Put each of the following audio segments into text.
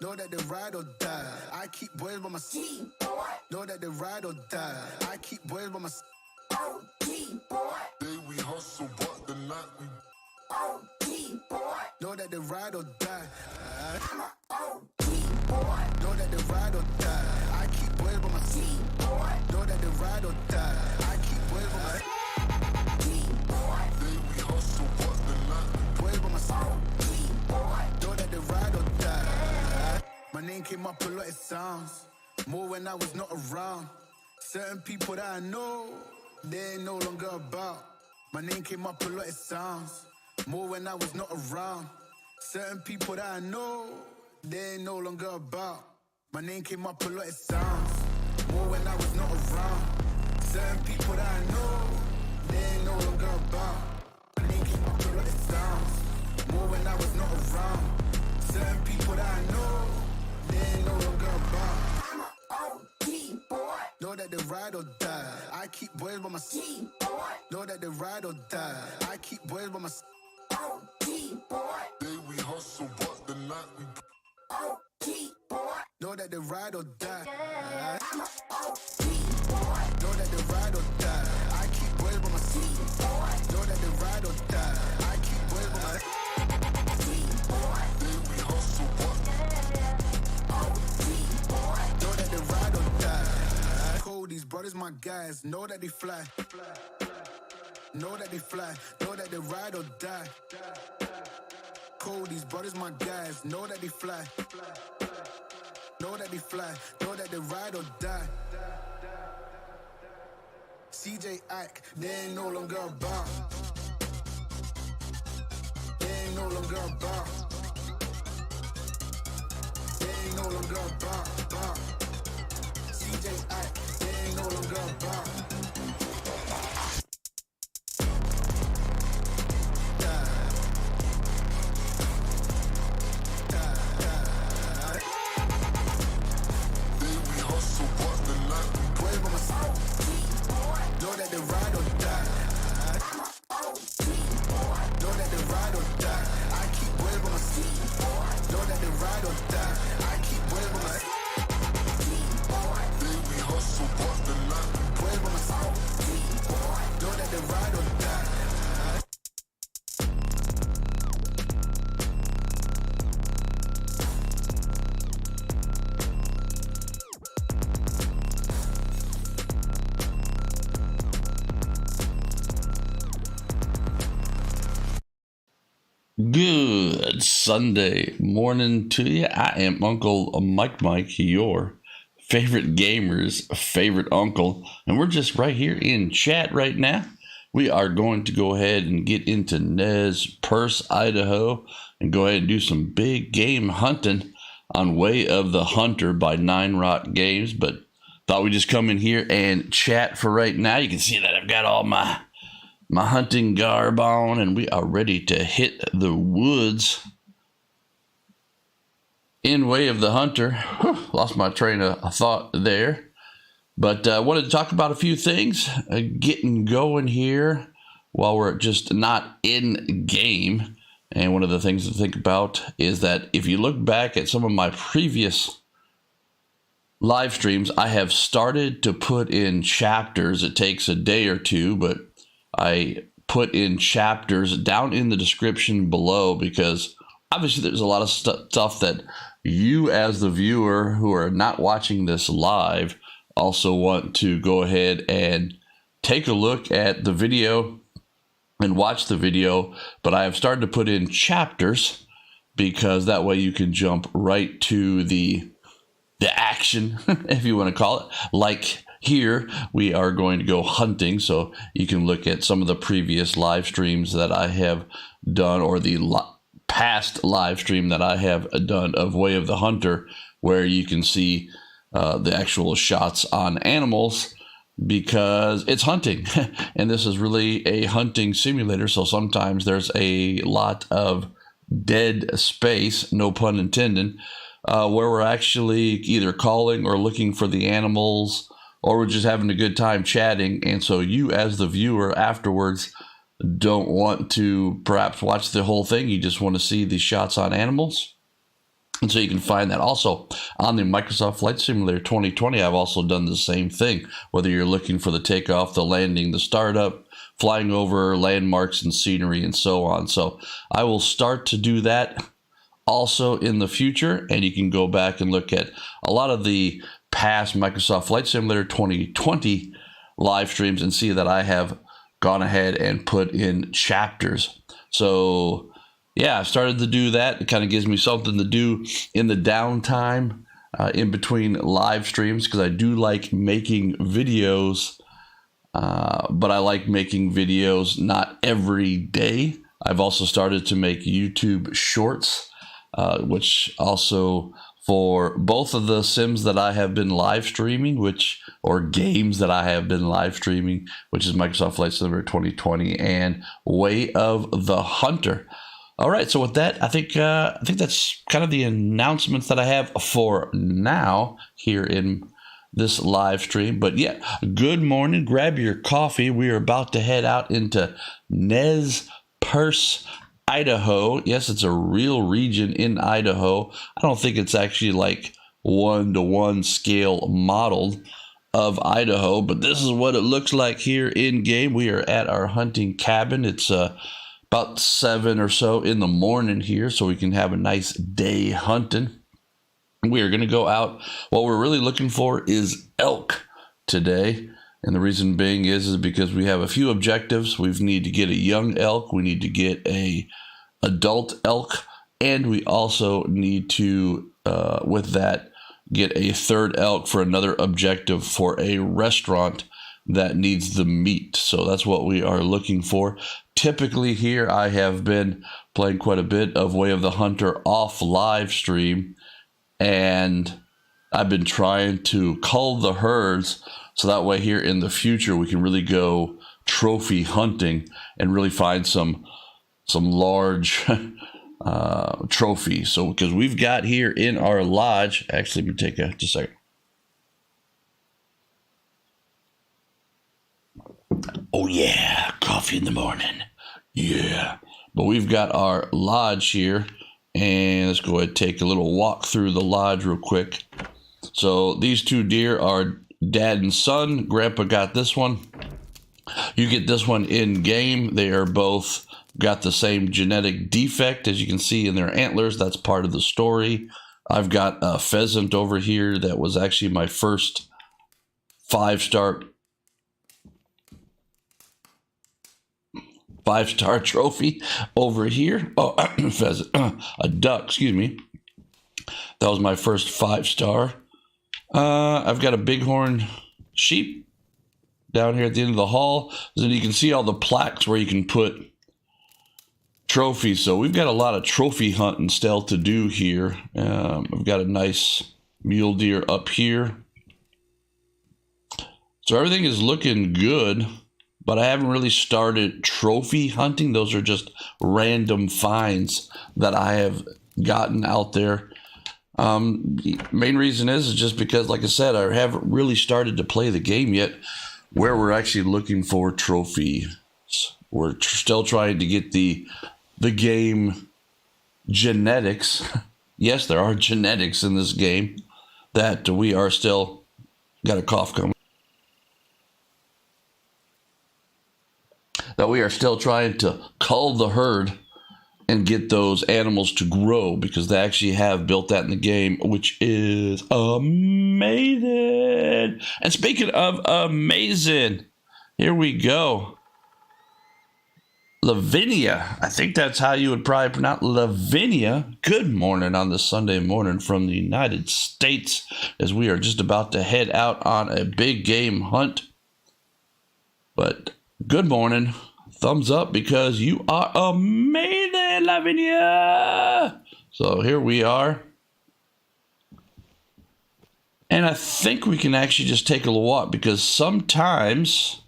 Know that they ride or die. I keep boys by my side. Know that they ride or die. I keep boys by my side. Day we hustle, but the night we Know that they ride or die. Know that they ride or die. I keep boys by my side. Know that they ride or die. I keep boys by my side. Day we hustle, but the night we Boys by my side. Know that they ride or die. My name came up a lot, it sounds more when I was not around. Certain people that I know, they ain't no longer about. My name came up a lot, it sounds more when I was not around. Certain people that I know, they ain't no longer about. My name came up a lot, it sounds more when I was not around. Certain people that I know, they ain't no longer about. My name came up a lot, it sounds more when I was not around. Certain people that I know, they ain't no longer about. Know that they ride or die. I keep boys by my side. Know that they ride or die. I keep boys by my side. Day we hustle, but the night we Know that they ride or die. Know that they ride or die. I keep boys by my side. Know that they ride or die. I keep boys by my side. Day we hustle, but Know that they ride or die. Cold, these brothers my guys. Know that they fly. Know that they fly. Know that they ride or die. Cold, these brothers my guys. Know that they fly. Know that they fly. Know that they ride or die. CJ Ike, they ain't no longer about. They ain't no longer about. They ain't no longer about. CJ Ike, they ain't no longer about. day we hustle, but the night we Boys by my side. Know that they ride or die. Know that they ride or die. I keep boys by my side. Know that they ride or die. I keep boys by my side. day we hustle, but the night we Boys by my side. Know that they ride or die. Good Sunday morning to you. I am Uncle Mike, your favorite gamer's favorite uncle, and we're just right here in chat right now. We are going to go ahead and get into Nez Perce, Idaho, and go ahead and do some big game hunting on Way of the Hunter by 9 Rock Games, but thought we'd just come in here and chat for right now. You can see that I've got all my hunting garb on, and we are ready to hit the woods in Way of the Hunter. Whew, lost my train of thought there, but I wanted to talk about a few things getting going here while we're just not in game. And one of the things to think about is that if you look back at some of my previous live streams, I have started to put in chapters. It takes a day or two, but I put in chapters down in the description below because obviously there's a lot of stuff that you as the viewer who are not watching this live also want to go ahead and take a look at the video and watch the video, but I have started to put in chapters because that way you can jump right to the action, if you want to call it. Like here, we are going to go hunting, so you can look at some of the previous live streams that I have done, or the past live stream that I have done of Way of the Hunter, where you can see the actual shots on animals, because it's hunting. And this is really a hunting simulator, so sometimes there's a lot of dead space, no pun intended, where we're actually either calling or looking for the animals, or we're just having a good time chatting. And so you as the viewer afterwards don't want to perhaps watch the whole thing. You just want to see the shots on animals. And so you can find that also on the Microsoft Flight Simulator 2020. I've also done the same thing, whether you're looking for the takeoff, the landing, the startup, flying over landmarks and scenery and so on. So I will start to do that also in the future, and you can go back and look at a lot of the past Microsoft Flight Simulator 2020 live streams and see that I have gone ahead and put in chapters. So yeah, I've started to do that. It kind of gives me something to do in the downtime in between live streams, because I do like making videos, but I like making videos not every day. I've also started to make YouTube shorts, which also for both of the sims that I have been live streaming, or games that I have been live streaming, which is Microsoft Flight Simulator 2020 and Way of the Hunter. All right, so with that, I think that's kind of the announcements that I have for now here in this live stream. But yeah, good morning. Grab your coffee. We are about to head out into Nez Perce, Idaho. Yes, it's a real region in Idaho. I don't think it's actually like 1-to-1 scale modeled of Idaho, but this is what it looks like here in game. We are at our hunting cabin. It's about 7 or so in the morning here, so we can have a nice day hunting. We are going to go out. What we're really looking for is elk today. And the reason being is because we have a few objectives. We need to get a young elk. We need to get a adult elk. And we also need to, with that, get a third elk for another objective for a restaurant that needs the meat. So that's what we are looking for. Typically here, I have been playing quite a bit of Way of the Hunter off live stream. And I've been trying to cull the herds, so that way here in the future we can really go trophy hunting and really find some large trophies. So because we've got here in our lodge, actually let me take just a second. Oh yeah, coffee in the morning. Yeah. But we've got our lodge here. And let's go ahead and take a little walk through the lodge real quick. So these two deer are dad and son. Grandpa got this one. You get this one in game. They are both got the same genetic defect, as you can see in their antlers. That's part of the story. I've got a pheasant over here that was actually my first 5-star trophy over here. Oh, pheasant, a duck, excuse me. That was my first 5-star. I've got a bighorn sheep down here at the end of the hall. Then you can see all the plaques where you can put trophies. So we've got a lot of trophy hunting still to do here. I've got a nice mule deer up here. So everything is looking good. But I haven't really started trophy hunting. Those are just random finds that I have gotten out there. Main reason is just because, like I said, I haven't really started to play the game yet where we're actually looking for trophies. We're still trying to get the game genetics. Yes, there are genetics in this game that we are still got a cough coming. That we are still trying to cull the herd and get those animals to grow, because they actually have built that in the game, which is amazing. And speaking of amazing, here we go. Lavinia. I think that's how you would probably pronounce Lavinia. Good morning on this Sunday morning from the United States, as we are just about to head out on a big game hunt. But good morning. Thumbs up because you are amazing, Lavinia. So here we are. And I think we can actually just take a little walk, because sometimes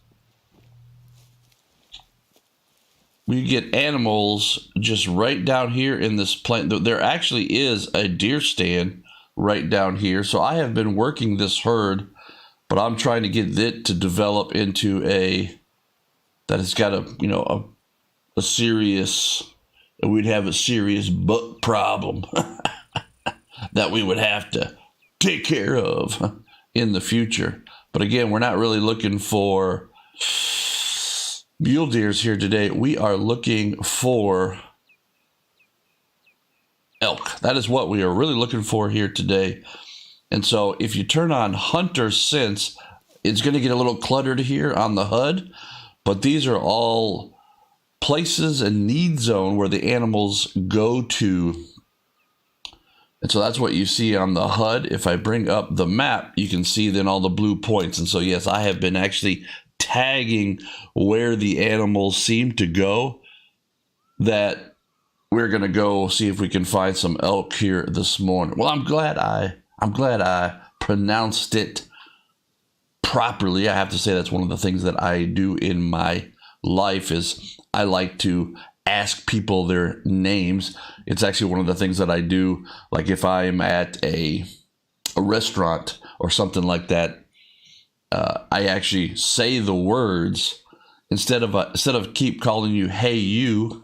we get animals just right down here in this plain. There actually is a deer stand right down here. So I have been working this herd, but I'm trying to get it to develop into that it's got a serious, we'd have a serious butt problem. that we would have to take care of in the future. But again, we're not really looking for mule deers here today. We are looking for elk. That is what we are really looking for here today. And so if you turn on hunter sense, it's going to get a little cluttered here on the HUD, but these are all places and need zone where the animals go to. And so that's what you see on the HUD. If I bring up the map, you can see then all the blue points. And so, yes, I have been actually tagging where the animals seem to go, that we're going to go see if we can find some elk here this morning. Well, I'm glad I pronounced it properly. I have to say that's one of the things that I do in my life is I like to ask people their names. It's actually one of the things that I do. Like if I'm at a restaurant or something like that, I actually say the words instead of keep calling you hey you.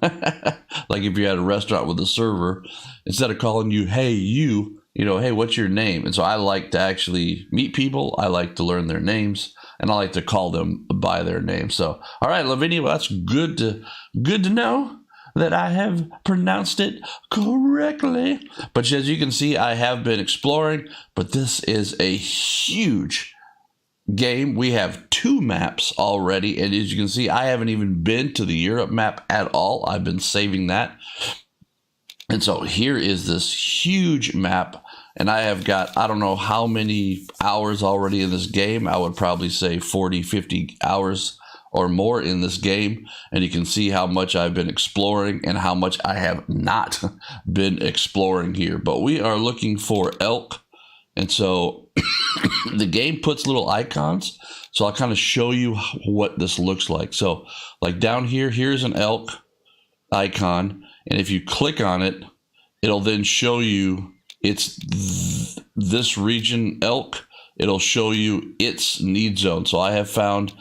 Like if you're at a restaurant with a server, instead of calling you hey you, hey, what's your name? And so I like to actually meet people. I like to learn their names, and I like to call them by their name. So, all right, Lavinia, well, that's good to know that I have pronounced it correctly. But as you can see, I have been exploring, but this is a huge game. We have 2 maps already, and as you can see, I haven't even been to the Europe map at all. I've been saving that. And so here is this huge map, and I have got, I don't know how many hours already in this game. I would probably say 40, 50 hours or more in this game. And you can see how much I've been exploring and how much I have not been exploring here. But we are looking for elk. And so the game puts little icons. So I'll kind of show you what this looks like. So like down here, here's an elk icon. And if you click on it, it'll then show you it's this region elk. It'll show you its need zone. So I have found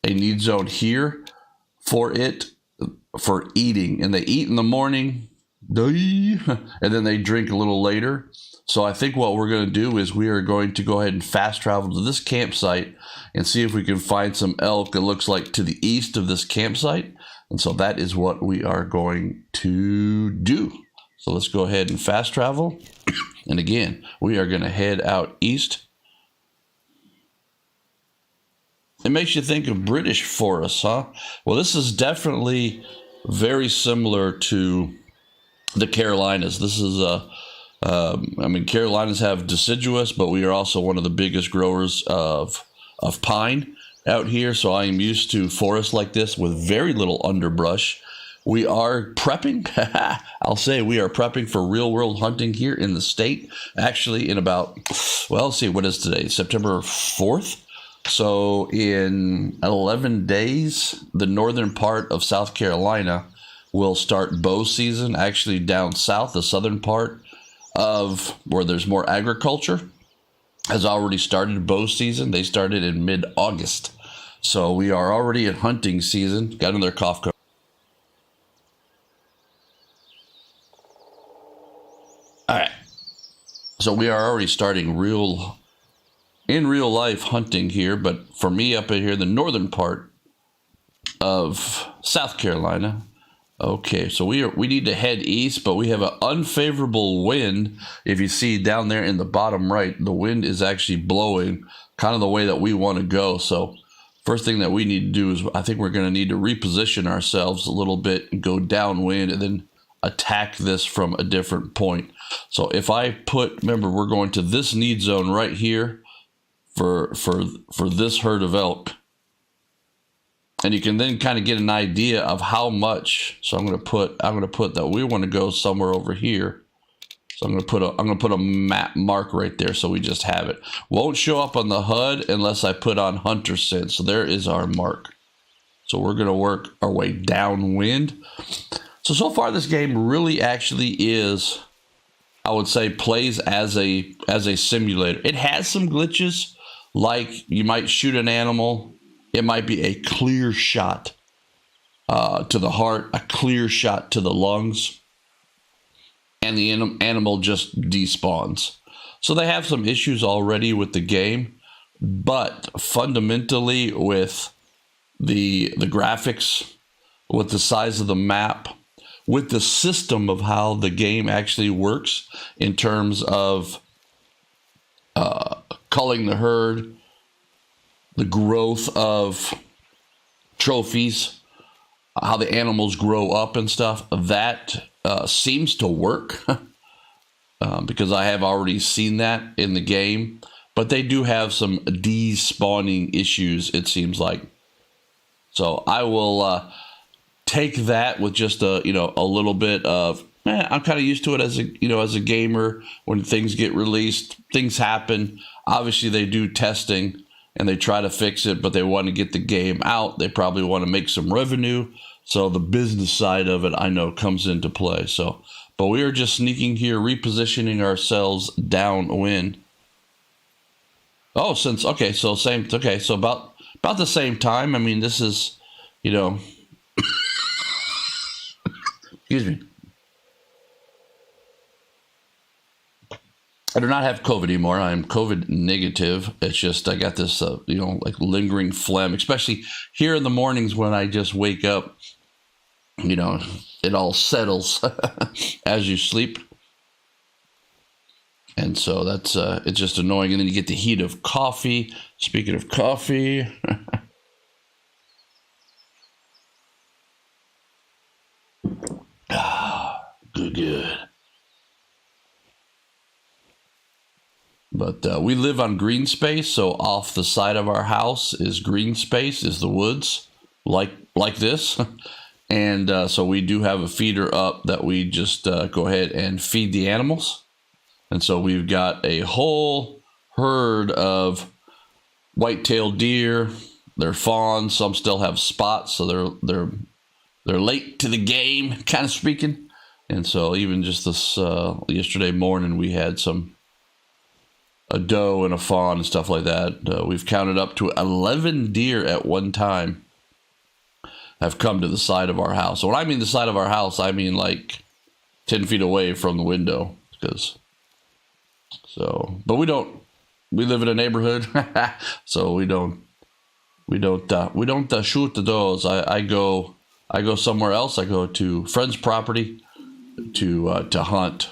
a need zone here for it for eating. And they eat in the morning, and then they drink a little later. So I think what we're going to do is we are going to go ahead and fast travel to this campsite and see if we can find some elk. It looks like to the east of this campsite. And so that is what we are going to do. So let's go ahead and fast travel. And again, we are going to head out east. It makes you think of British forests, huh? Well, this is definitely very similar to the Carolinas. This is Carolinas have deciduous, but we are also one of the biggest growers of pine out here. So I am used to forests like this with very little underbrush. We are prepping. I'll say we are prepping for real world hunting here in the state. Actually, in about, well, let's see, what is today? September 4th. So in 11 days, the northern part of South Carolina will start bow season. Actually, down south, the southern part of where there's more agriculture has already started bow season. They started in mid-August. So we are already in hunting season. Got another cough coat. All right. So we are already starting in real life hunting here. But for me up in here, the northern part of South Carolina. Okay, so we need to head east, but we have an unfavorable wind. If you see down there in the bottom right, the wind is actually blowing kind of the way that we want to go. So first thing that we need to do is I think we're going to need to reposition ourselves a little bit and go downwind and then attack this from a different point. So if I remember, we're going to this need zone right here for this herd of elk. And you can then kind of get an idea of how much. So I'm going to put that we want to go somewhere over here. So I'm going to put a map mark right there so we just have it. Won't show up on the HUD unless I put on hunter sense. So there is our mark. So we're going to work our way downwind. So far this game really actually is, I would say, plays as a simulator. It has some glitches, like you might shoot an animal. It might be a clear shot to the heart, a clear shot to the lungs. and the animal just despawns. So they have some issues already with the game, but fundamentally with the graphics, with the size of the map, with the system of how the game actually works in terms of culling the herd, the growth of trophies, how the animals grow up and stuff, that seems to work because I have already seen that in the game. But they do have some despawning issues, it seems like. So I will take that with just a little bit of, I'm kind of used to it as a gamer. When things get released, things happen. Obviously, they do testing and they try to fix it, but they want to get the game out. They probably want to make some revenue. So the business side of it, I know, comes into play. So, but we are just sneaking here, repositioning ourselves downwind. Oh, so about the same time. I mean, this is, excuse me. I do not have COVID anymore. I am COVID negative. It's just I got this, like lingering phlegm, especially here in the mornings when I just wake up. It all settles as you sleep. And so that's, it's just annoying. And then you get the heat of coffee. Speaking of coffee. Good. But we live on green space, so off the side of our house is green space, is the woods, like this. And so we do have a feeder up that we just go ahead and feed the animals. And so we've got a whole herd of white-tailed deer. They're fawns. Some still have spots, so they're late to the game, kind of speaking. And so even just this yesterday morning, we had a doe and a fawn and stuff like that. We've counted up to 11 deer at one time have come to the side of our house. So when I mean the side of our house, I mean like 10 feet away from the window. But we live in a neighborhood, so we don't shoot the does. I go somewhere else. I go to friends' property to hunt.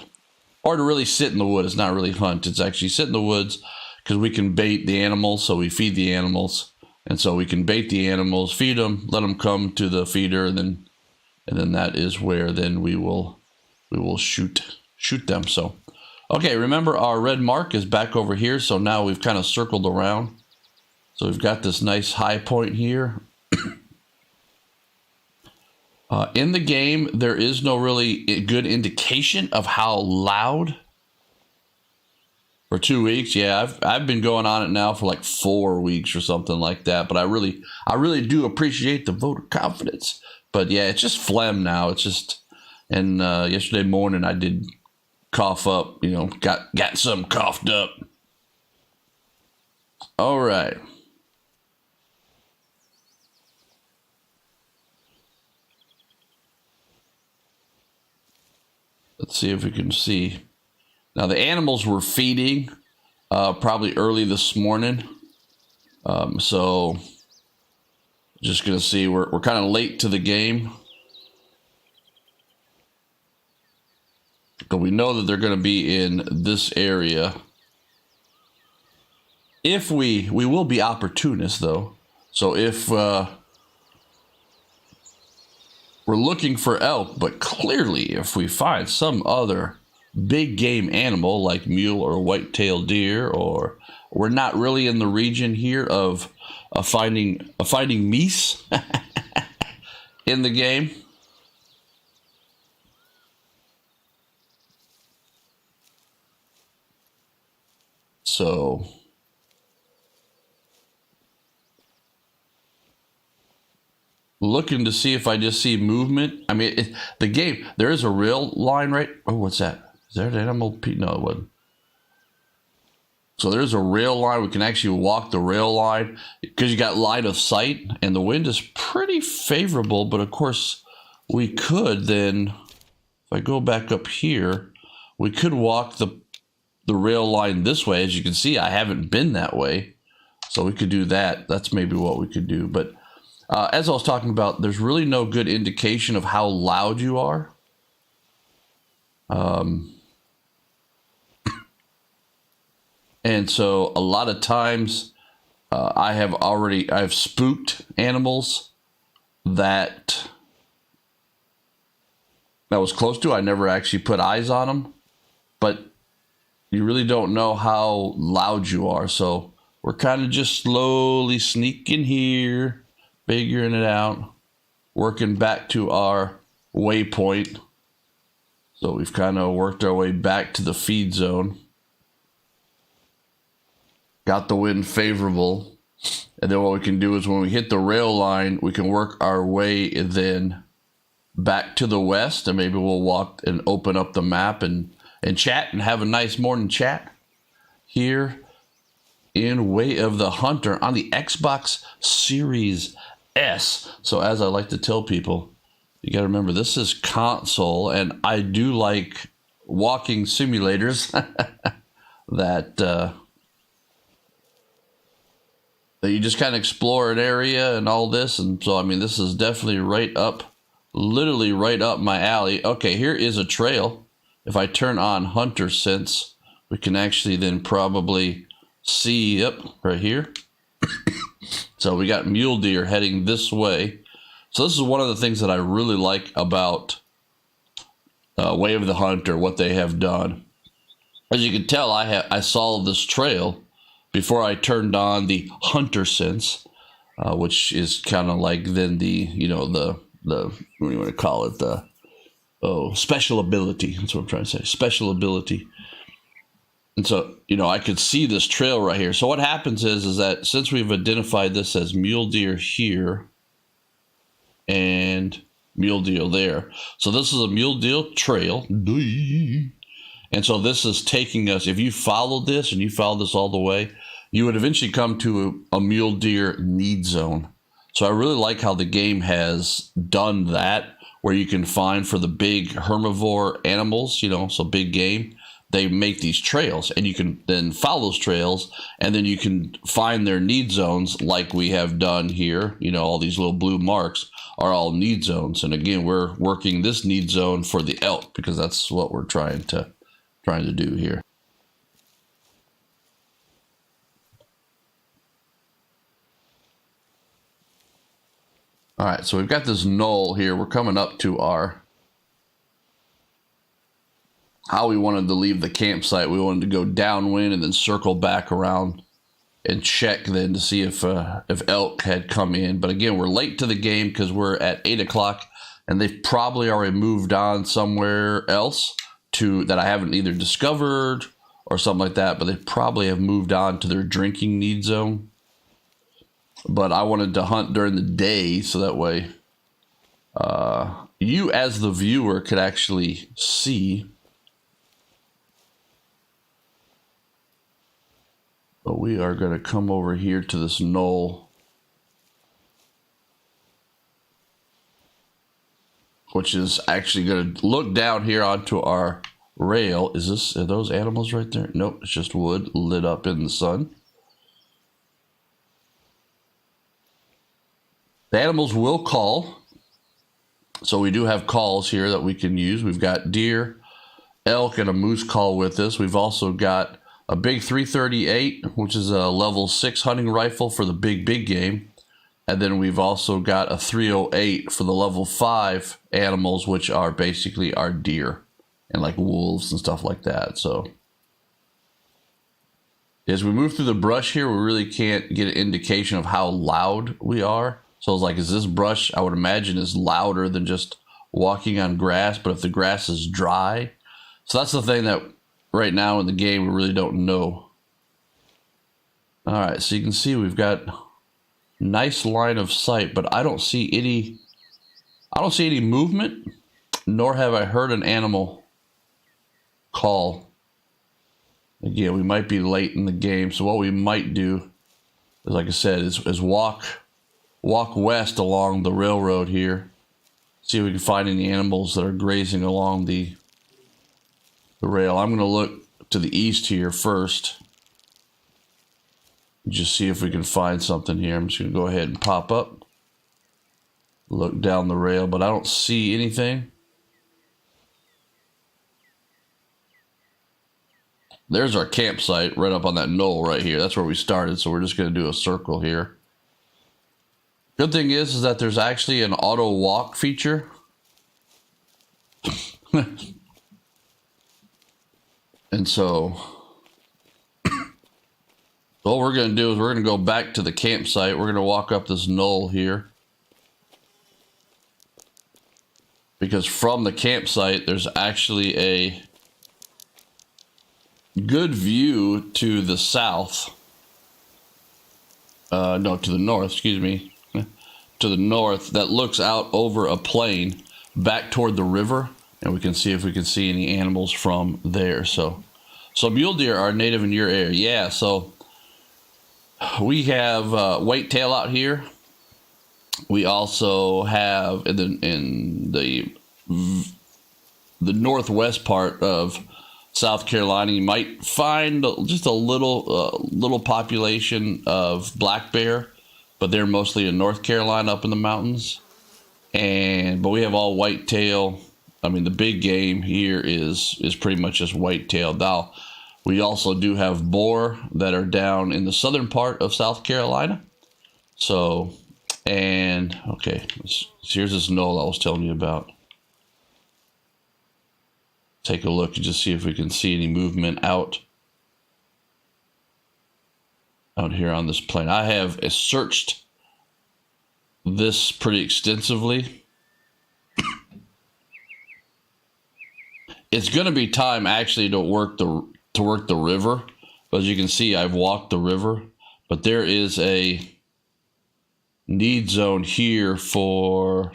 Or to really sit in the woods. It's not really hunt. It's actually sit in the woods because we can bait the animals. So we feed the animals. And so we can bait the animals, feed them, let them come to the feeder. And then that is where then we will shoot them. So, okay, remember our red mark is back over here. So now we've kind of circled around. So we've got this nice high point here. In the game, there is no really good indication of how loud. For 2 weeks, yeah, I've been going on it now for like 4 weeks or something like that. But I really do appreciate the vote of confidence. But yeah, it's just phlegm now. It's just, and yesterday morning I did cough up. Got some coughed up. All right. Let's see if we can see. Now, the animals were feeding probably early this morning. So, just going to see. We're kind of late to the game. But we know that they're going to be in this area. If we will be opportunists, though. So, if we're looking for elk, but clearly if we find some other big game animal like mule or white-tailed deer, or we're not really in the region here of finding meese in the game. So looking to see if I just see movement. I mean, the game, there is a rail line, right? Oh, what's that? Is that an animal? No, it wasn't. So there's a rail line. We can actually walk the rail line because you got line of sight and the wind is pretty favorable. But of course, we could then, if I go back up here, we could walk the rail line this way. As you can see, I haven't been that way. So we could do that. That's maybe what we could do. But as I was talking about, there's really no good indication of how loud you are. And so a lot of times I've spooked animals that was close to. I never actually put eyes on them, but you really don't know how loud you are. So we're kind of just slowly sneaking here, figuring it out, working back to our waypoint. So we've kind of worked our way back to the feed zone. Got the wind favorable. And then what we can do is when we hit the rail line, we can work our way then back to the west. And maybe we'll walk and open up the map and chat and have a nice morning chat here in Way of the Hunter on the Xbox Series S. So as I like to tell people, you got to remember, this is console, and I do like walking simulators that you just kind of explore an area and all this. And so, I mean, this is definitely literally right up my alley. Okay, here is a trail. If I turn on Hunter Sense, we can actually then probably see, yep, right here. So we got mule deer heading this way. So this is one of the things that I really like about Way of the Hunter, what they have done. As you can tell, I saw this trail before I turned on the Hunter Sense, which is kind of like then the what do you want to call it? The special ability. That's what I'm trying to say. Special ability. And so, I could see this trail right here. So what happens is that since we've identified this as mule deer here and mule deer there. So this is a mule deer trail. And so this is taking us, if you follow this and you follow this all the way, you would eventually come to a mule deer need zone. So I really like how the game has done that, where you can find for the big herbivore animals, so big game, they make these trails, and you can then follow those trails, and then you can find their need zones like we have done here. All these little blue marks are all need zones. And again, we're working this need zone for the elk because that's what we're trying to do here. All right, so we've got this knoll here. We're coming up to how we wanted to leave the campsite. We wanted to go downwind and then circle back around and check then to see if elk had come in. But again, we're late to the game because we're at 8 o'clock, and they've probably already moved on somewhere else that I haven't either discovered or something like that, but they probably have moved on to their drinking need zone. But I wanted to hunt during the day so that way you as the viewer could actually see. But we are going to come over here to this knoll, which is actually going to look down here onto our rail. Are those animals right there? Nope, it's just wood lit up in the sun. The animals will call. So we do have calls here that we can use. We've got deer, elk, and a moose call with us. We've also got a big 338, which is a level 6 hunting rifle for the big game. And then we've also got a 308 for the level 5 animals, which are basically our deer and like wolves and stuff like that. So as we move through the brush here, we really can't get an indication of how loud we are. So it's like, is this brush, I would imagine, is louder than just walking on grass, but if the grass is dry. So that's the thing that right now in the game we really don't know. All right, so you can see we've got nice line of sight, but I don't see any movement, nor have I heard an animal call. Again, we might be late in the game, so what we might do is, like I said, is walk west along the railroad here. See if we can find any animals that are grazing along the the rail. I'm going to look to the east here first. Just see if we can find something here. I'm just going to go ahead and pop up. Look down the rail, but I don't see anything. There's our campsite right up on that knoll right here. That's where we started, so we're just going to do a circle here. Good thing is that there's actually an auto walk feature. And so what we're going to do is we're going to go back to the campsite. We're going to walk up this knoll here. Because from the campsite, there's actually a good view to the south. No, to the north, excuse me. To the north that looks out over a plain back toward the river. And we can see if we can see any animals from there. So mule deer are native in your area. Yeah, so we have whitetail out here. We also have in the northwest part of South Carolina, you might find just a little population of black bear, but they're mostly in North Carolina up in the mountains. But we have all whitetail. I mean, the big game here is pretty much just whitetail. Now, we also do have boar that are down in the southern part of South Carolina. So, and okay, here's this knoll I was telling you about. Take a look and just see if we can see any movement out here on this plain. I have searched this pretty extensively. It's going to be time actually to work the river. But as you can see, I've walked the river. But there is a need zone here for,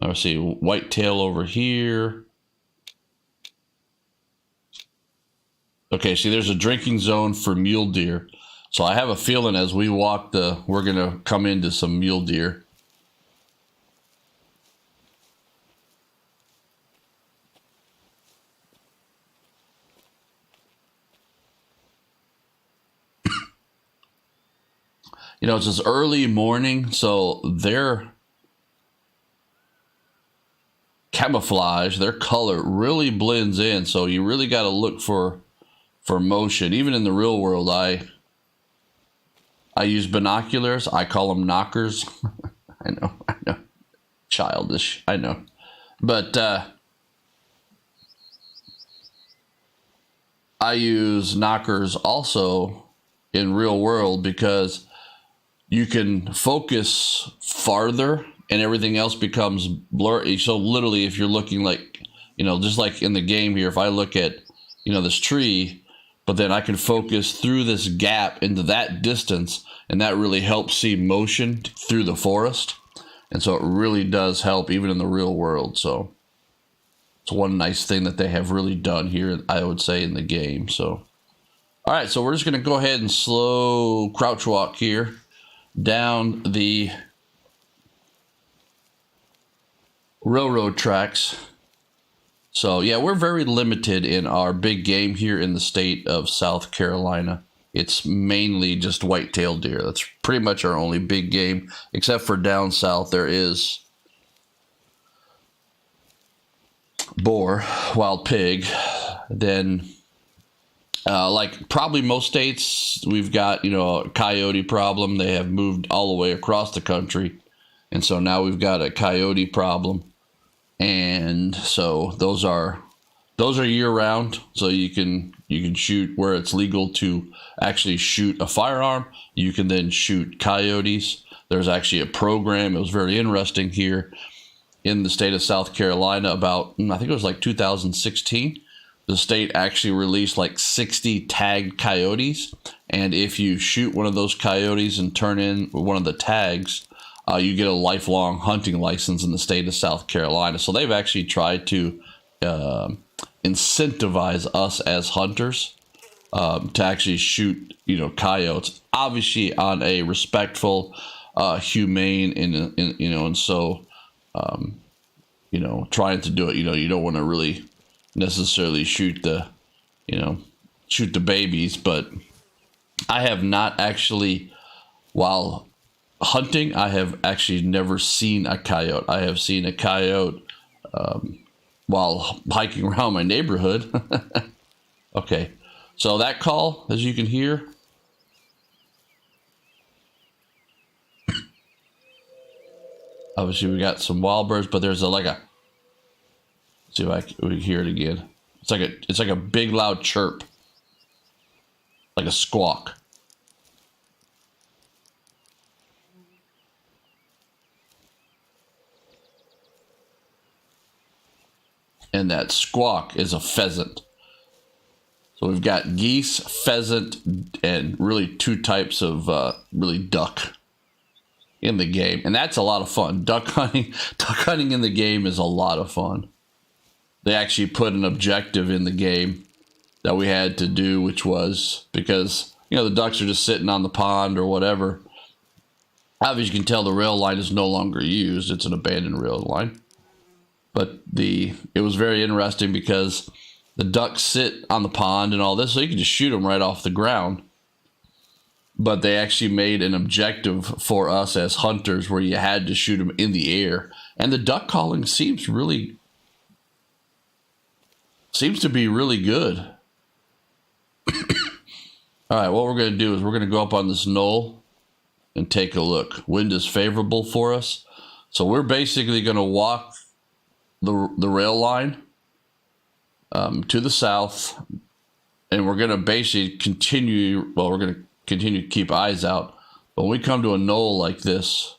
let's see, whitetail over here. Okay, see, there's a drinking zone for mule deer. So I have a feeling as we walk we're going to come into some mule deer. You know, it's this early morning, so their camouflage, their color really blends in. So you really got to look for motion. Even in the real world, I use binoculars. I call them knockers. I know. Childish, I know. But I use knockers also in real world because you can focus farther and everything else becomes blurry. So literally, if you're looking like, just like in the game here, if I look at, this tree, but then I can focus through this gap into that distance, and that really helps see motion through the forest. And so it really does help even in the real world. So it's one nice thing that they have really done here, I would say, in the game. So, all right, so we're just going to go ahead and slow crouch walk here down the railroad tracks. So yeah, we're very limited in our big game here in the state of South Carolina. It's mainly just white-tailed deer. That's pretty much our only big game, except for down south there is boar, wild pig. Then like probably most states, we've got, a coyote problem. They have moved all the way across the country. And so now we've got a coyote problem. And so those are year round. So you can shoot where it's legal to actually shoot a firearm. You can then shoot coyotes. There's actually a program. It was very interesting here in the state of South Carolina about, I think it was like 2016. The state actually released like 60 tagged coyotes. And if you shoot one of those coyotes and turn in one of the tags, you get a lifelong hunting license in the state of South Carolina. So they've actually tried to incentivize us as hunters to actually shoot, coyotes, obviously on a respectful, humane, and so, trying to do it, you don't want to really necessarily shoot the, shoot the babies, but I have not actually, while hunting, I have actually never seen a coyote. I have seen a coyote while hiking around my neighborhood. Okay, so that call, as you can hear, obviously we got some wild birds, but there's let's see if we can hear it again. It's like a big loud chirp, like a squawk. And that squawk is a pheasant. So we've got geese, pheasant, and really two types of really duck in the game. And that's a lot of fun. Duck hunting in the game is a lot of fun. They actually put an objective in the game that we had to do, which was because, the ducks are just sitting on the pond or whatever. Obviously, you can tell the rail line is no longer used. It's an abandoned rail line. But it was very interesting because the ducks sit on the pond and all this, so you can just shoot them right off the ground. But they actually made an objective for us as hunters where you had to shoot them in the air. And the duck calling seems to be really good. All right, what we're going to do is we're going to go up on this knoll and take a look. Wind is favorable for us. So we're basically going to walk the rail line to the south, and we're going to basically continue to keep eyes out. But when we come to a knoll like this,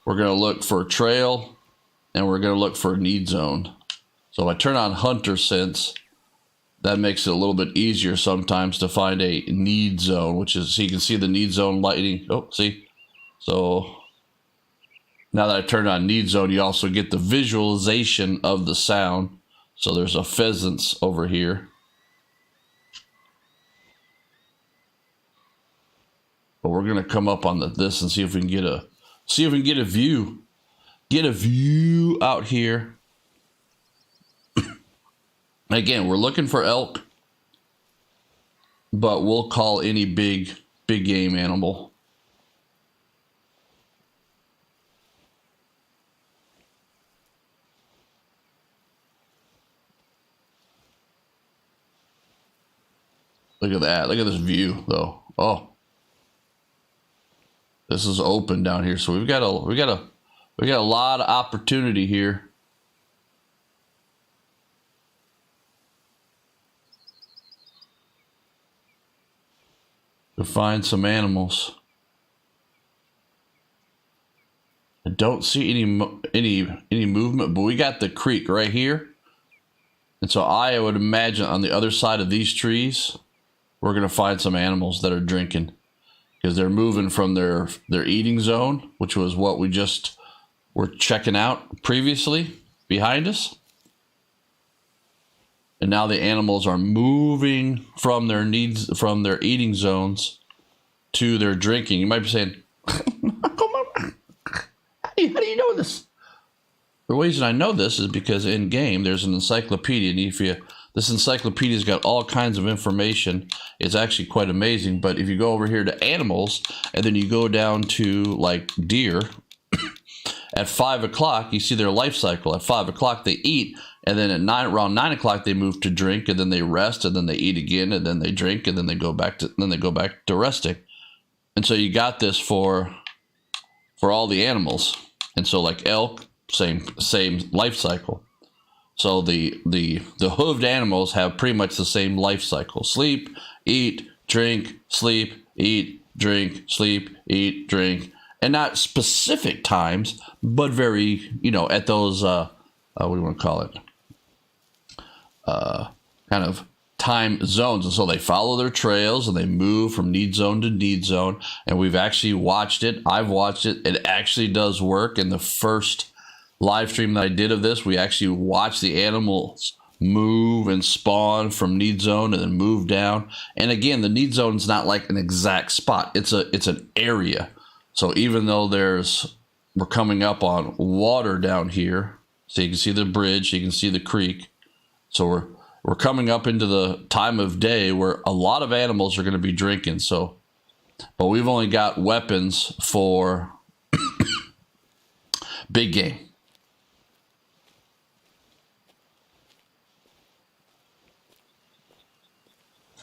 we're going to look for a trail, and we're going to look for a need zone. So if I turn on hunter sense, that makes it a little bit easier sometimes to find a need zone, which is, so you can see the need zone lighting. Oh, see? So now that I turned on need zone, you also get the visualization of the sound. So there's a pheasants over here. But we're gonna come up on this and see if we can get a view. Get a view out here. Again, we're looking for elk, but we'll call any big game animal. Look at that. Look at this view, though. Oh, this is open down here, so we got a lot of opportunity here. To find some animals. I don't see any movement, but we got the creek right here, and so I would imagine on the other side of these trees, we're gonna find some animals that are drinking, because they're moving from their eating zone, which was what we just were checking out previously behind us. And now the animals are moving from their eating zones to their drinking. You might be saying, how do you know this? The reason I know this is because in game there's an encyclopedia, and this encyclopedia's got all kinds of information. It's actually quite amazing. But if you go over here to animals, and then you go down to like deer, at 5 o'clock you see their life cycle. At 5 o'clock they eat, and then around 9 o'clock they move to drink, and then they rest, and then they eat again, and then they drink, and then they go back to resting. And so you got this for all the animals. And so like elk, same life cycle. So the hooved animals have pretty much the same life cycle. Sleep, eat, drink, sleep, eat, drink, sleep, eat, drink. And not specific times, but very, at those, what do you want to call it? Kind of time zones. And so they follow their trails and they move from need zone to need zone. And we've actually watched it. I've watched it. It actually does work. In the first live stream that I did of this, we actually watched the animals move and spawn from need zone and then move down. And again, the need zone is not like an exact spot. It's an area. So even though we're coming up on water down here, so you can see the bridge, you can see the creek. So we're coming up into the time of day where a lot of animals are going to be drinking. So, but we've only got weapons for big game.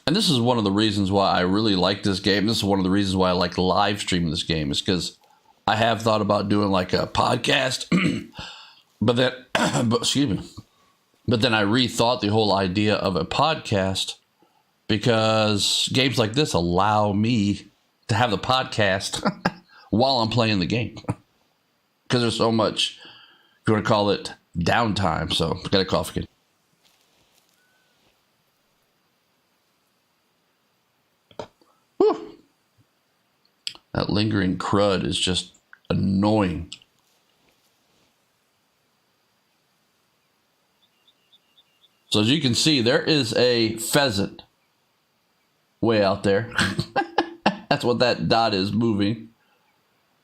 And this is one of the reasons why I really like this game. This is one of the reasons why I like live streaming this game, is because I have thought about doing like a podcast, but then, excuse me, but then I rethought the whole idea of a podcast, because games like this allow me to have the podcast while I'm playing the game, because there's so much, if you want to call it, downtime. So I got a cough again. Whew. That lingering crud is just annoying. So as you can see, there is a pheasant way out there. That's what that dot is moving.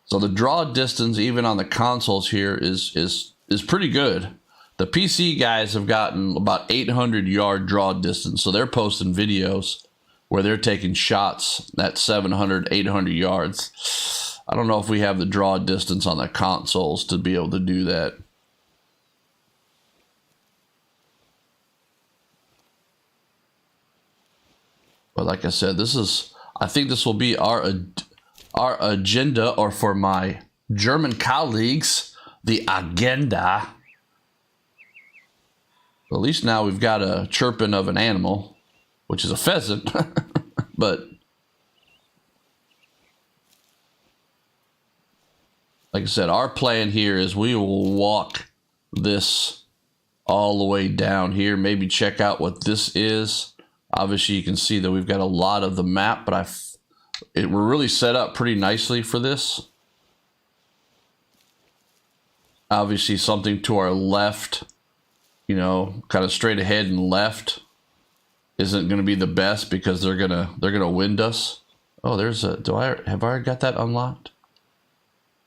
So the draw distance, even on the consoles here, is pretty good. The PC guys have gotten about 800-yard draw distance. So they're posting videos where they're taking shots at 700, 800 yards. I don't know if we have the draw distance on the consoles to be able to do that. But like I said, I think this will be our agenda, or for my German colleagues, the agenda. At least now we've got a chirping of an animal, which is a pheasant. But like I said, our plan here is we will walk this all the way down here, maybe check out what this is. Obviously, you can see that we've got a lot of the map, but we're really set up pretty nicely for this. Obviously, something to our left, you know, kind of straight ahead and left, isn't going to be the best, because they're gonna wind us. Oh, there's a. Have I got that unlocked?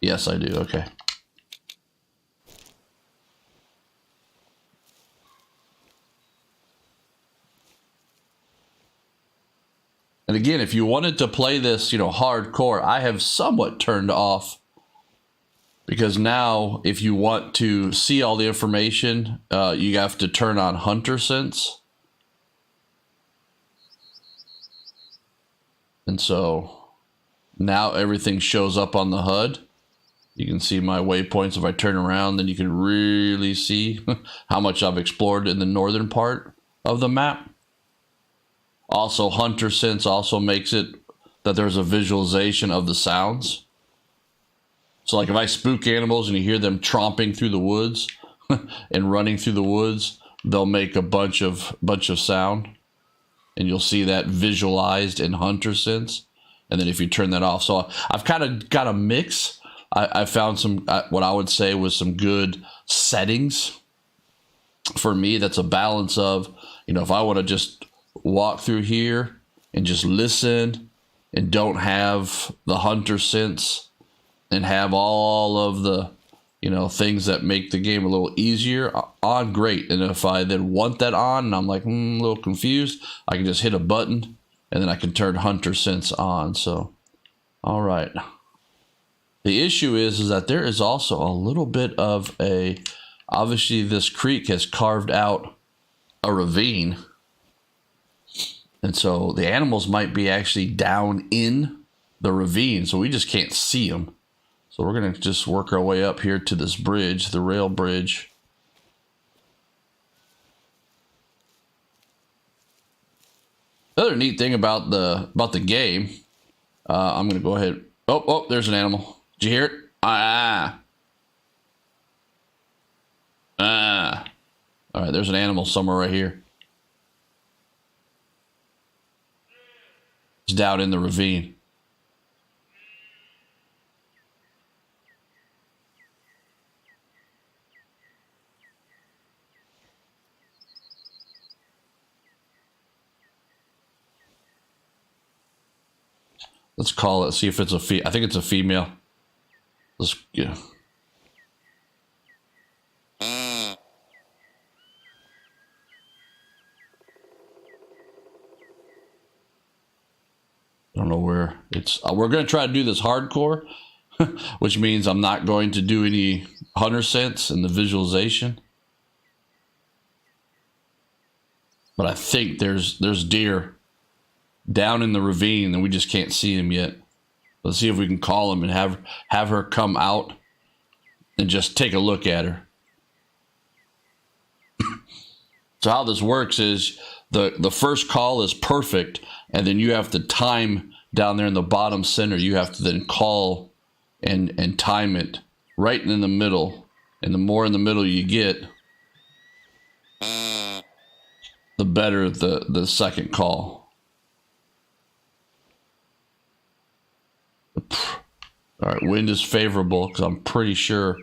Yes, I do. Okay. And again, if you wanted to play this, you know, hardcore, I have somewhat turned off, because now if you want to see all the information, you have to turn on Hunter Sense. And so now everything shows up on the HUD. You can see my waypoints. If I turn around, then you can really see how much I've explored in the northern part of the map. Also, Hunter Sense also makes it that there's a visualization of the sounds. So like if I spook animals and you hear them tromping through the woods and running through the woods, they'll make a bunch of sound. And you'll see that visualized in Hunter Sense. And then if you turn that off. So I've kind of got a mix. I found some, what I would say was some good settings. For me, that's a balance of, you know, if I want to just walk through here and just listen and don't have the Hunter Sense and have all of the, you know, things that make the game a little easier on, great. And if I then want that on and I'm like, a little confused, I can just hit a button and then I can turn Hunter Sense on. So, all right. The issue is that there is also a little bit of obviously this creek has carved out a ravine. And so the animals might be actually down in the ravine, so we just can't see them. So we're going to just work our way up here to this bridge, the rail bridge. The other neat thing about the game, I'm going to go ahead. Oh, there's an animal. Did you hear it? All right, there's an animal somewhere right here. It's down in the ravine. Let's call it, see if it's a I think it's a female. Let's, yeah. It's we're going to try to do this hardcore, which means I'm not going to do any hunter sense in the visualization. But I think there's deer down in the ravine and we just can't see them yet. Let's see if we can call them and have her come out and just take a look at her. So how this works is the first call is perfect, and then you have to time down there in the bottom center. You have to then call and time it right in the middle. And the more in the middle you get, the better the second call. All right, wind is favorable because I'm pretty sure.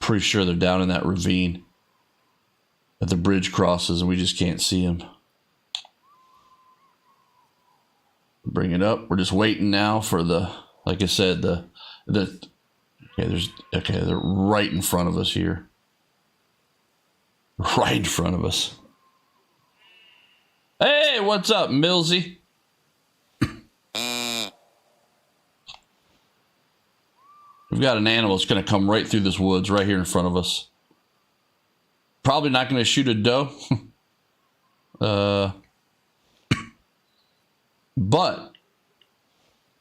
Pretty sure they're down in that ravine that the bridge crosses and we just can't see them. Bring it up. We're just waiting now for the, like I said, okay, they're right in front of us here. Right in front of us. Hey, what's up, Millsy? We've got an animal that's going to come right through this woods right here in front of us. Probably not going to shoot a doe. But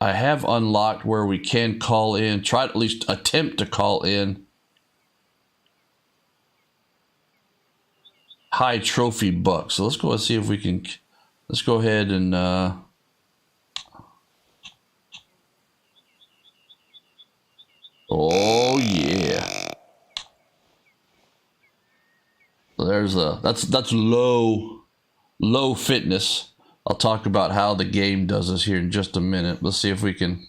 I have unlocked where we can call in, try to at least attempt to call in high trophy bucks. So let's go and see if we can, let's go ahead and oh yeah. So there's that's low fitness. I'll talk about how the game does this here in just a minute. Let's see if we can.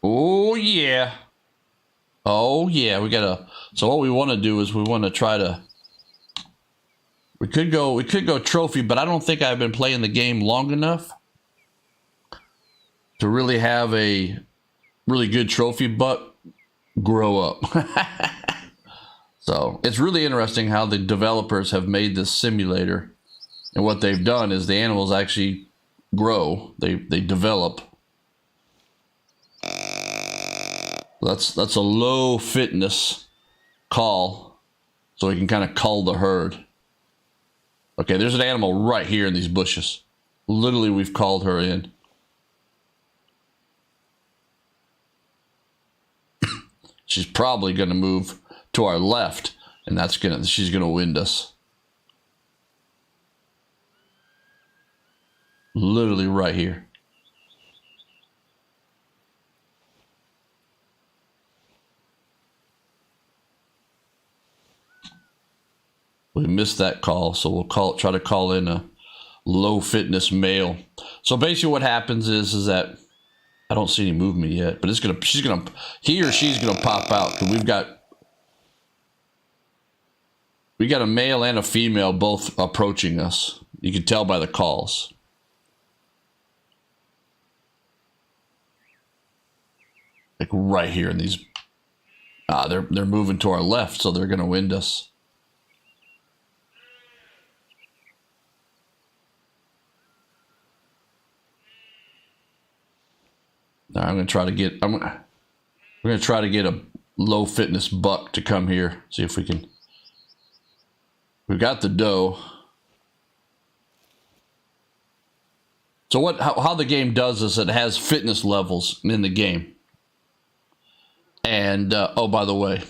Oh yeah. Oh yeah, we gotta. So what we want to do is we want to try to. We could go trophy, but I don't think I've been playing the game long enough to really have a really good trophy buck grow up. So it's really interesting how the developers have made this simulator, and what they've done is the animals actually grow. They develop. That's a low fitness call, so we can kind of cull the herd. Okay, there's an animal right here in these bushes. Literally, we've called her in. She's probably going to move to our left, and she's gonna wind us. Literally right here. We missed that call, so we'll try to call in a low fitness male. So basically what happens is that I don't see any movement yet, but she's gonna pop out, because we got a male and a female both approaching us. You can tell by the calls. Like right here in these. They're moving to our left, so they're gonna wind us. Now I'm gonna try to get. We're gonna try to get a low fitness buck to come here. See if we can. We've got the doe. So how the game does is it has fitness levels in the game. And oh, by the way,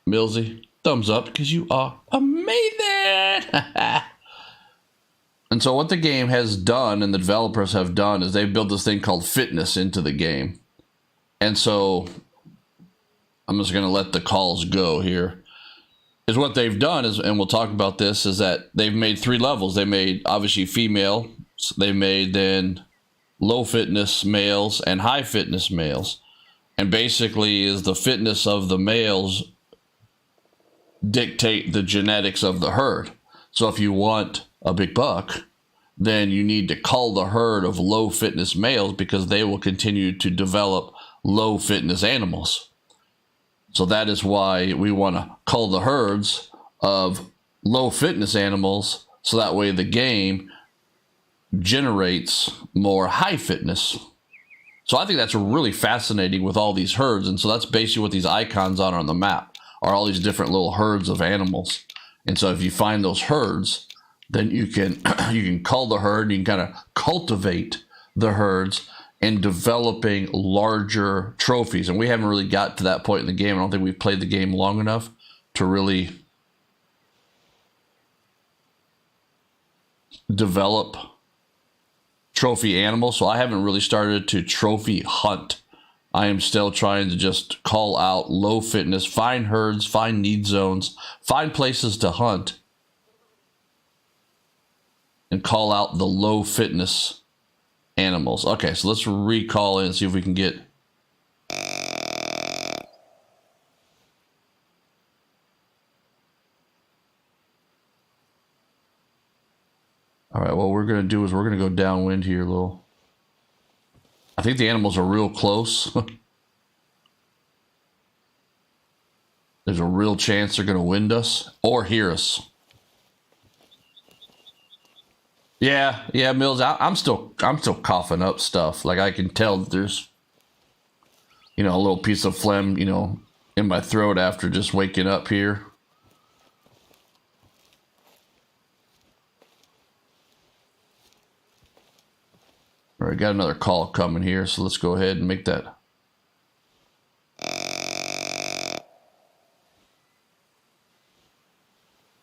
Millsy, thumbs up because you are amazing. And so what the game has done and the developers have done is they've built this thing called fitness into the game. And so I'm just going to let the calls go here. Is what they've done is, and we'll talk about this, is that they've made 3 levels. They made obviously female, they made then low fitness males and high fitness males. And basically is the fitness of the males dictate the genetics of the herd. So if you want a big buck, then you need to cull the herd of low fitness males because they will continue to develop low fitness animals. So that is why we want to cull the herds of low fitness animals, so that way the game generates more high fitness. So I think that's really fascinating with all these herds. And so that's basically what these icons on the map are, all these different little herds of animals. And so if you find those herds, then you can you can cull the herd, you can kind of cultivate the herds and developing larger trophies. And we haven't really got to that point in the game. I don't think we've played the game long enough to really develop trophy animals. So I haven't really started to trophy hunt. I am still trying to just call out low fitness, find herds, find need zones, find places to hunt, and call out the low fitness animals. Okay, so let's recall in and see if we can get... All right, what we're going to do is we're going to go downwind here a little. I think the animals are real close. There's a real chance they're going to wind us or hear us. Yeah, Mills, I'm still coughing up stuff. Like, I can tell that there's, a little piece of phlegm, in my throat after just waking up here. All right, got another call coming here, so let's go ahead and make that.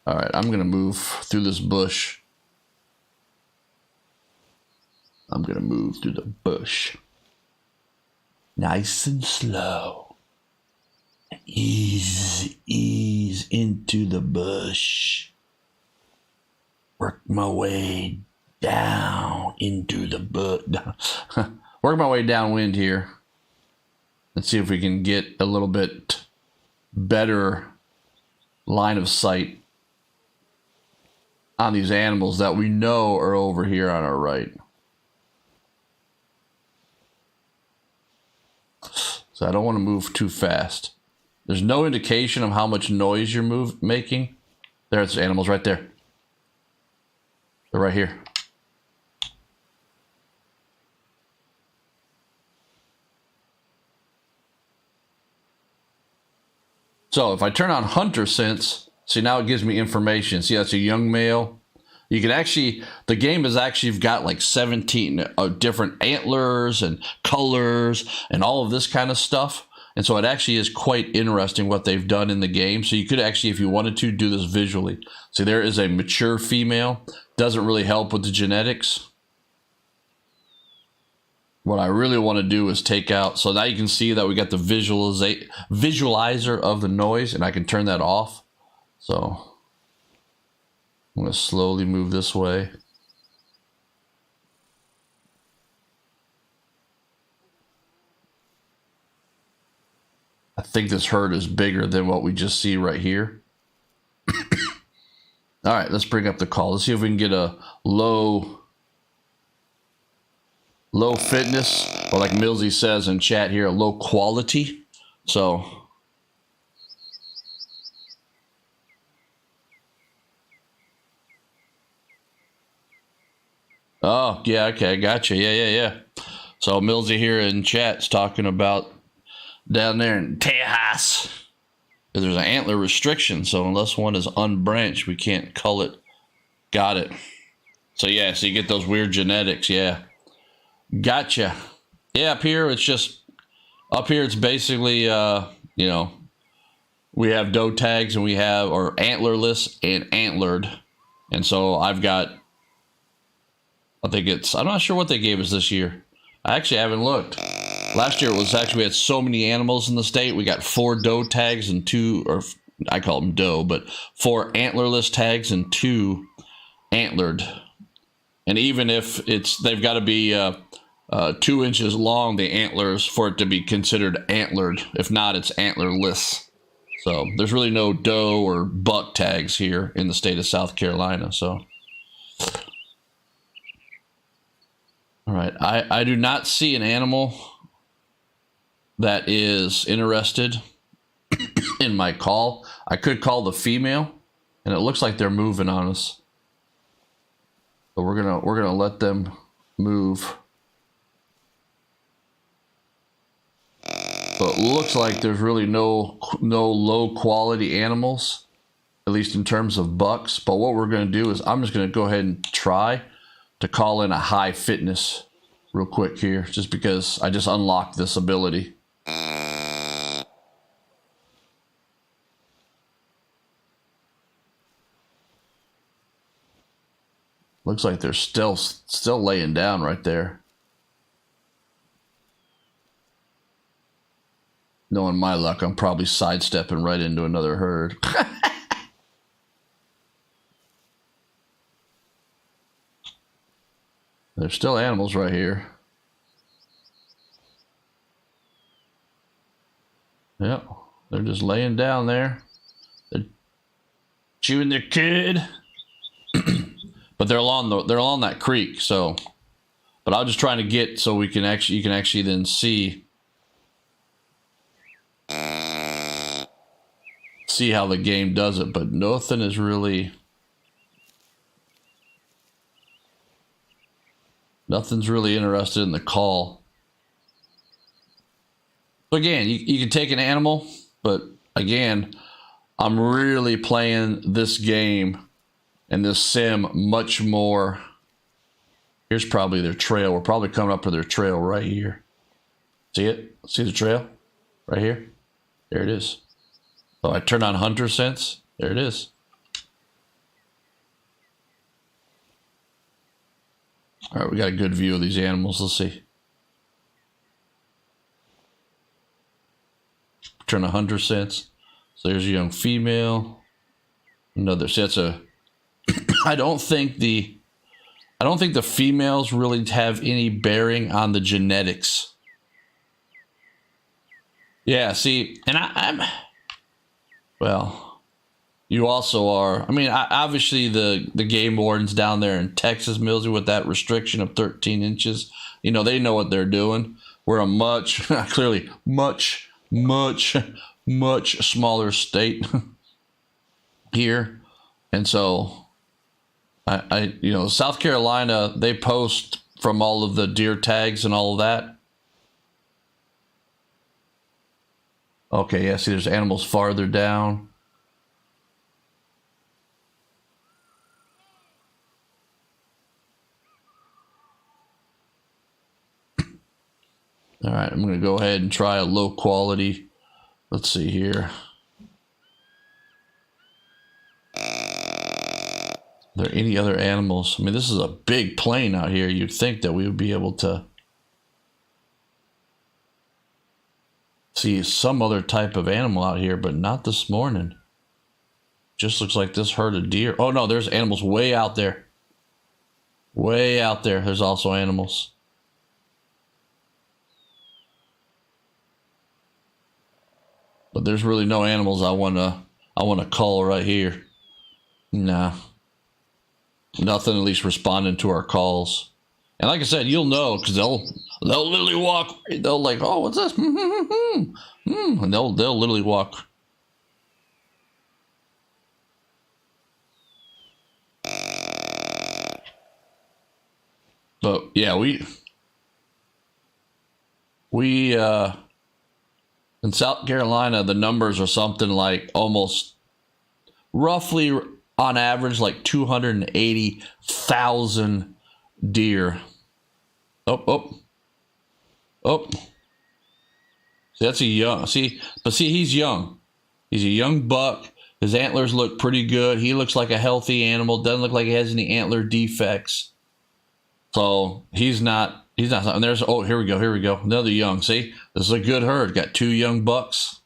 All right, I'm going to move through this bush. I'm going to move through the bush. Nice and slow. Ease into the bush. Work my way down into the bush. Work my way downwind here. Let's see if we can get a little bit better line of sight on these animals that we know are over here on our right. So I don't want to move too fast. There's no indication of how much noise you're making. There's animals right there. They're right here. So if I turn on hunter sense, see, now it gives me information. See, that's a young male. You can actually, the game has actually got like 17 different antlers and colors and all of this kind of stuff. And so it actually is quite interesting what they've done in the game. So you could actually, if you wanted to, do this visually. See, there is a mature female. Doesn't really help with the genetics. What I really want to do is take out, so now you can see that we got the visualizer of the noise, and I can turn that off. So I'm going to slowly move this way. I think this herd is bigger than what we just see right here. All right, let's bring up the call. Let's see if we can get a low fitness, or like Millsy says in chat here, a low quality. So oh, yeah, okay, gotcha. Yeah. So Millsy here in chat's talking about down there in Tejas, there's an antler restriction, so unless one is unbranched, we can't cull it. Got it. So yeah, so you get those weird genetics, yeah. Gotcha. Yeah, up here it's basically, we have doe tags and we have, or antlerless and antlered. And so I've got, I'm not sure what they gave us this year. I actually haven't looked. Last year it was actually, we had so many animals in the state. We got 4 doe tags and 2, or I call them doe, but 4 antlerless tags and 2 antlered. And even if they've got to be 2 inches long, the antlers, for it to be considered antlered. If not, it's antlerless. So there's really no doe or buck tags here in the state of South Carolina. So right. I do not see an animal that is interested in my call. I could call the female, and it looks like they're moving on us. So we're gonna let them move. So it looks like there's really no low quality animals, at least in terms of bucks. But what we're gonna do is I'm just gonna go ahead and try to call in a high fitness real quick here, just because I just unlocked this ability. Looks like they're still laying down right there. Knowing my luck, I'm probably sidestepping right into another herd. There's still animals right here. Yep, they're just laying down there. They're chewing their cud. But they're along that creek, so. But I was just trying to get so you can actually then see how the game does it. But nothing is really. Nothing's really interested in the call. So again, you can take an animal, but again, I'm really playing this game and this sim much more. Here's probably their trail. We're probably coming up to their trail right here. See it? See the trail? Right here? There it is. So I turn on Hunter Sense. There it is. All right, we got a good view of these animals. Let's see. Turn on Hunter Sense. So there's a young female. Another. So that's a. I don't think the females really have any bearing on the genetics. Yeah, see, and I'm well, you also are. I mean, obviously the game wardens down there in Texas, Millsy, with that restriction of 13 inches, you know, they know what they're doing. We're a much smaller state here, and so. You know, South Carolina, they post from all of the deer tags and all of that. Okay, yeah, see, there's animals farther down. All right, I'm going to go ahead and try a low quality. Let's see here. Are there any other animals? I mean, this is a big plain out here. You'd think that we would be able to see some other type of animal out here, but not this morning. Just looks like this herd of deer. Oh, no, there's animals way out there. Way out there, there's also animals. But there's really no animals I wanna call right here. Nah. Nothing, at least responding to our calls. And like I said, you'll know because they'll literally walk. They'll like, oh, what's this? And they'll literally walk. But yeah, we in South Carolina, the numbers are something like almost roughly on average like 280,000 deer. Oh. See, that's a young. See, he's young. He's a young buck. His antlers look pretty good. He looks like a healthy animal. Doesn't look like he has any antler defects. So he's not. And there's. Oh, here we go. Another young. See, this is a good herd. Got two young bucks.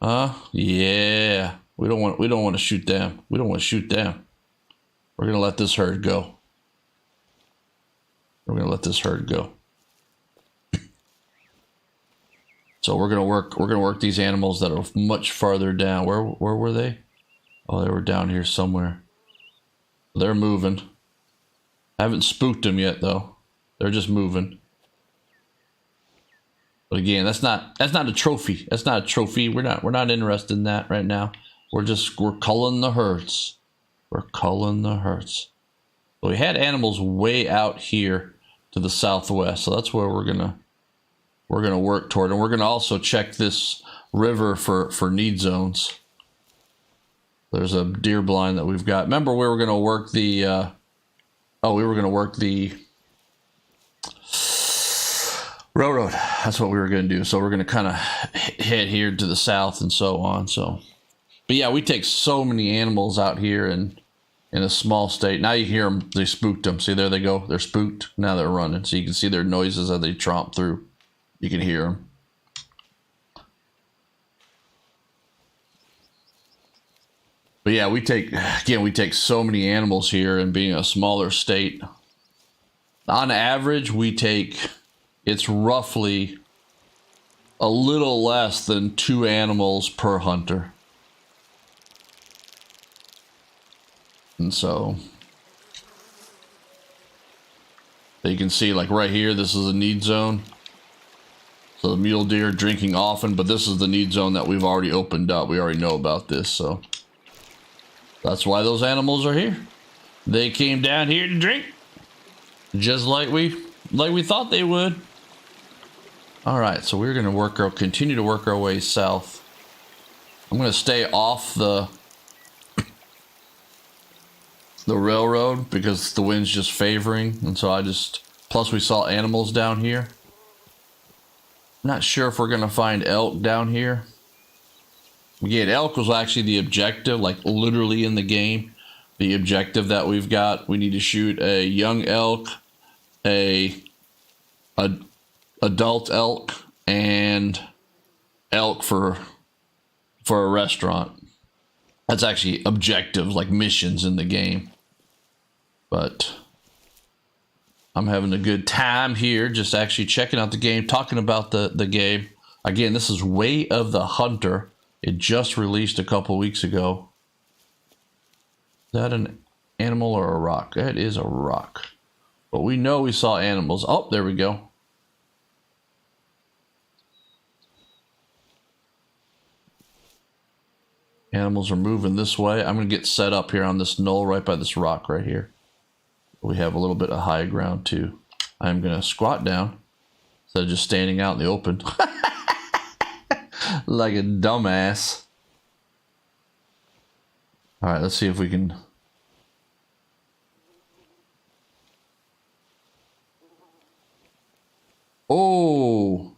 Yeah. We don't want to shoot them. We're gonna let this herd go. So we're gonna work these animals that are much farther down. Where were they? Oh, they were down here somewhere. They're moving. I haven't spooked them yet though. They're just moving. But again, that's not a trophy. That's not a trophy. We're not interested in that right now. We're culling the herds. We're culling the herds. But we had animals way out here to the southwest, so that's where we're gonna work toward, and we're gonna also check this river for need zones. There's a deer blind that we've got. Remember, we were gonna work the railroad. That's what we were going to do. So we're going to kind of head here to the south and so on. So, but yeah, we take so many animals out here in a small state. Now you hear them. They spooked them. See, there they go. They're spooked. Now they're running. So you can see their noises as they tromp through. You can hear them. But yeah, we take so many animals here, and being a smaller state, on average, it's roughly a little less than 2 animals per hunter. And so you can see, like right here, this is a need zone. So the mule deer drinking often, but this is the need zone that we've already opened up. We already know about this, so that's why those animals are here. They came down here to drink, just like we thought they would. All right, so we're going to continue to work our way south. I'm going to stay off the railroad because the wind's just favoring, and so plus we saw animals down here. Not sure if we're going to find elk down here. Again, elk was actually the objective, like literally in the game. The objective that we've got, we need to shoot a young elk, adult elk, and elk for a restaurant. That's actually objectives, like missions in the game. But I'm having a good time here, just actually checking out the game, talking about the game. Again, this is Way of the Hunter. It just released a couple weeks ago. Is that an animal or a rock? That is a rock. But we know we saw animals. Oh, there we go. Animals are moving this way. I'm going to get set up here on this knoll right by this rock right here. We have a little bit of high ground too. I'm going to squat down instead of just standing out in the open. Like a dumbass. All right, let's see if we can... Oh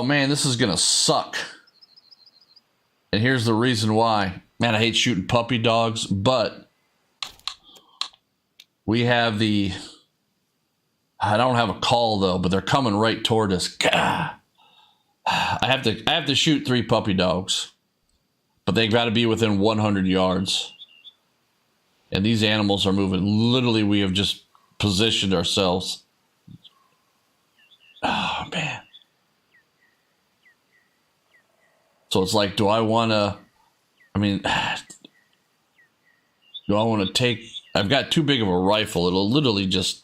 man, this is going to suck. And here's the reason why. Man, I hate shooting puppy dogs, but we have I don't have a call though, but they're coming right toward us. Gah. I have to shoot 3 puppy dogs, but they've got to be within 100 yards. And these animals are moving. Literally, we have just positioned ourselves. Oh man. So it's like, do I want to take... I've got too big of a rifle. It'll literally just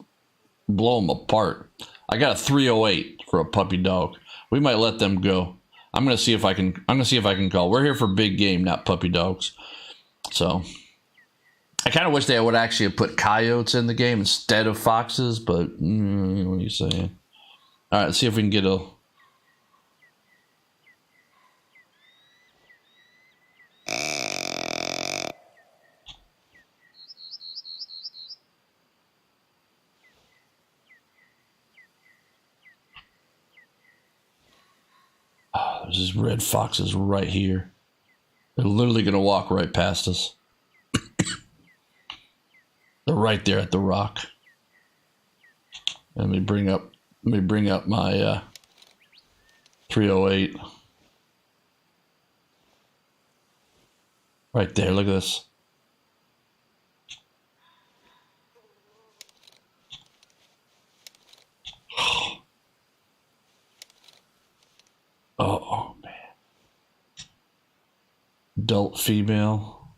blow them apart. I got a 308 for a puppy dog. We might let them go. I'm going to see if I can call. We're here for big game, not puppy dogs. So I kind of wish they would actually have put coyotes in the game instead of foxes, but what are you saying? All right, let's see if we can get a... There's these red foxes right here. They're literally going to walk right past us. They're right there at the rock. Let me bring up my 308. Right there, look at this. Oh, man. Adult female.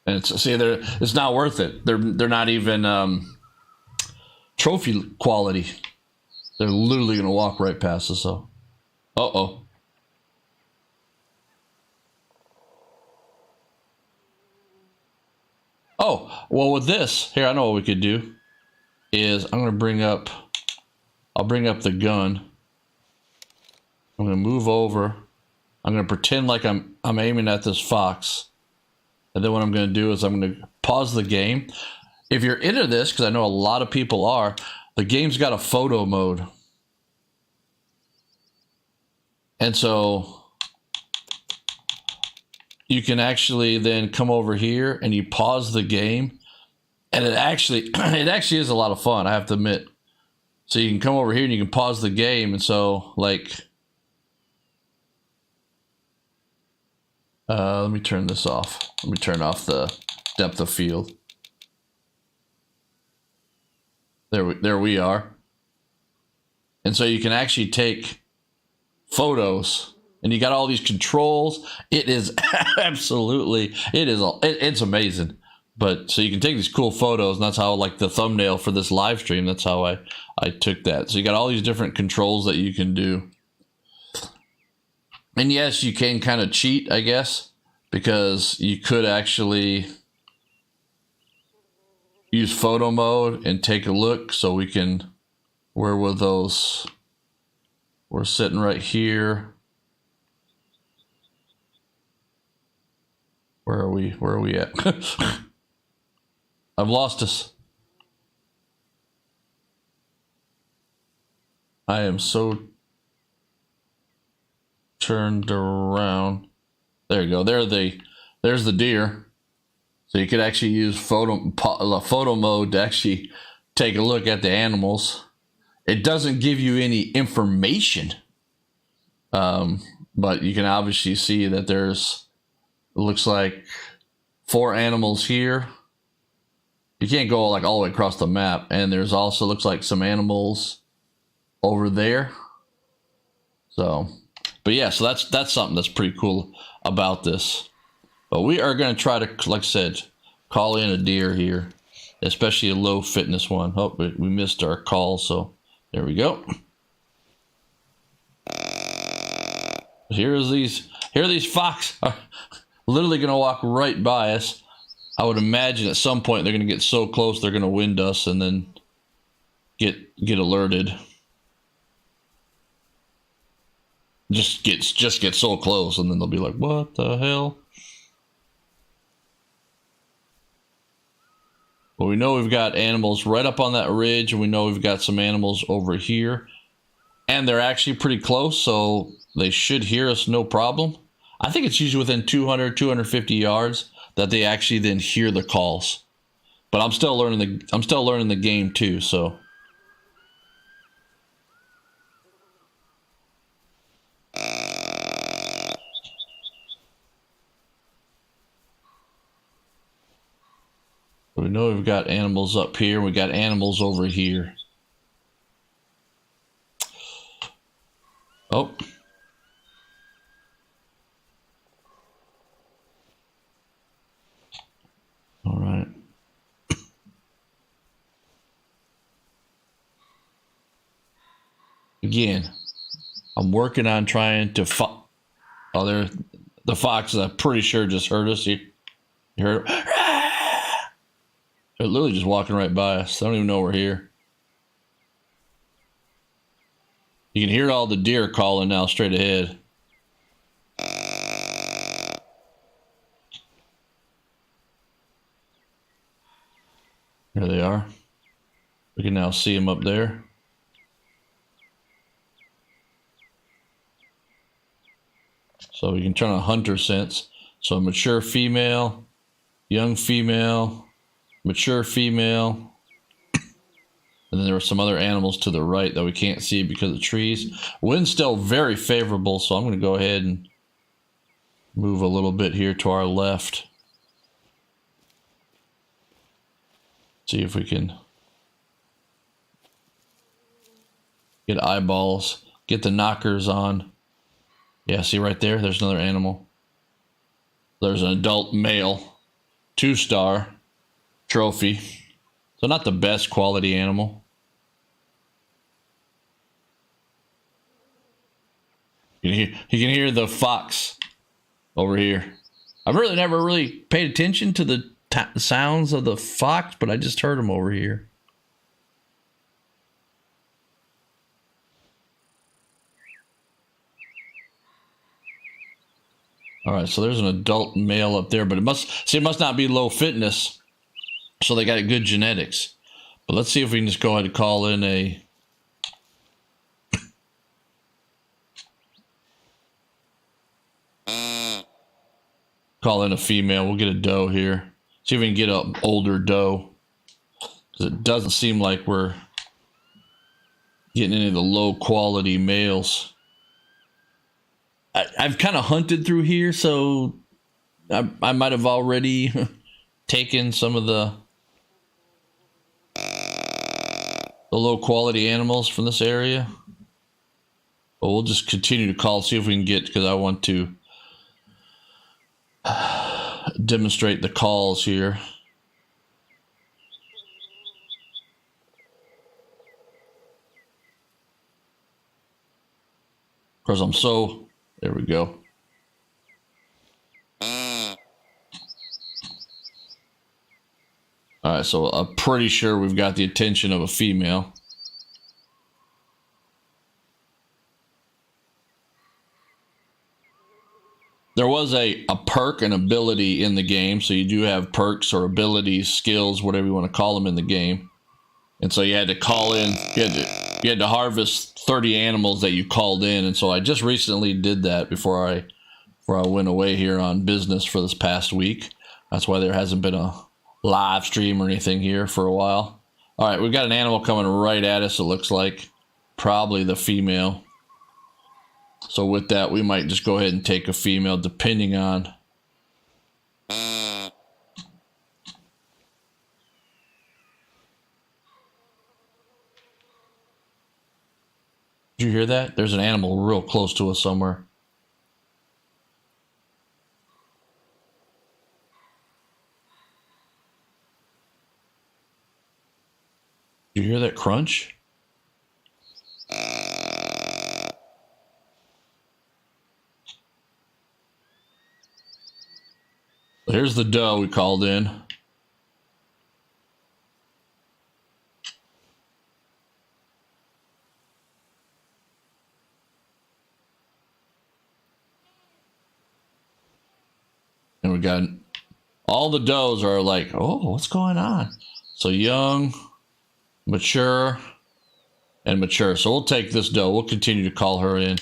And it's not worth it. They're not even trophy quality. They're literally gonna walk right past us. So, oh. Oh, well, with this here, I know what we could do is I'll bring up the gun. I'm gonna move over. I'm gonna pretend like I'm aiming at this fox, and then what I'm gonna do is I'm gonna pause the game. If you're into this, because I know a lot of people are, the game's got a photo mode, and so you can actually then come over here and you pause the game, and it actually is a lot of fun, I have to admit. So you can come over here and you can pause the game, and so like let me turn this off. Let me turn off the depth of field. There we are. And so you can actually take photos. And you got all these controls. It is absolutely, it's amazing. But so you can take these cool photos, and that's how, like, the thumbnail for this live stream, that's how I took that. So you got all these different controls that you can do. And yes, you can kind of cheat, I guess, because you could actually use photo mode and take a look. So we can, where were those? We're sitting right here. Where are we at? I've lost us. I am so turned around. There you go. There's the deer. So you could actually use photo mode to actually take a look at the animals. It doesn't give you any information, but you can obviously see that there's, it looks like 4 animals here. You can't go like all the way across the map. And there's also, looks like, some animals over there. So, but yeah, so that's something that's pretty cool about this. But we are going to try to, like I said, call in a deer here, especially a low fitness one. Oh, we missed our call, so there we go. Here are these fox. Literally going to walk right by us. I would imagine at some point they're going to get so close they're going to wind us and then get alerted. Just get so close, and then they'll be like, "What the hell?" Well, we know we've got animals right up on that ridge, and we know we've got some animals over here, and they're actually pretty close, so they should hear us no problem. I think it's usually within 200, 250 yards that they actually then hear the calls. But I'm still learning the game too, so. We know we've got animals up here. We got animals over here. Oh. All right. Again, I'm working on trying to oh, there, the foxes, I'm pretty sure, just heard us. You heard them? They're literally just walking right by us. I don't even know we're here. You can hear all the deer calling now straight ahead. There they are. We can now see them up there. So we can turn on hunter sense. So mature female, young female, mature female. And then there were some other animals to the right that we can't see because of trees. Wind's still very favorable, so I'm going to go ahead and move a little bit here to our left. See if we can get eyeballs, get the knockers on. Yeah, see right there? There's another animal. There's an adult male. 2-star trophy. So not the best quality animal. You can hear the fox over here. I've really never really paid attention to the sounds of the fox, but I just heard him over here. All right, so there's an adult male up there, but it must not be low fitness, so they got good genetics. But let's see if we can just go ahead and call in a female. We'll get a doe here. See if we can get an older doe, because it doesn't seem like we're getting any of the low quality males. I've kind of hunted through here, so I might have already taken some of the low quality animals from this area. But we'll just continue to call, see if we can get, because I want to demonstrate the calls here. Of course, I'm so... There we go. All right, so I'm pretty sure we've got the attention of a female. There was a perk and ability in the game, so you do have perks or abilities, skills, whatever you want to call them in the game. And so you had to call in, you had to harvest 30 animals that you called in. And so I just recently did that before I went away here on business for this past week. That's why there hasn't been a live stream or anything here for a while. All right, we've got an animal coming right at us, it looks like. Probably the female. So with that, we might just go ahead and take a female, depending on... Did you hear that? There's an animal real close to us somewhere. Did you hear that crunch? Here's the doe we called in. And we got all the does are like, oh, what's going on? So young, mature, and mature. So we'll take this doe. We'll continue to call her in.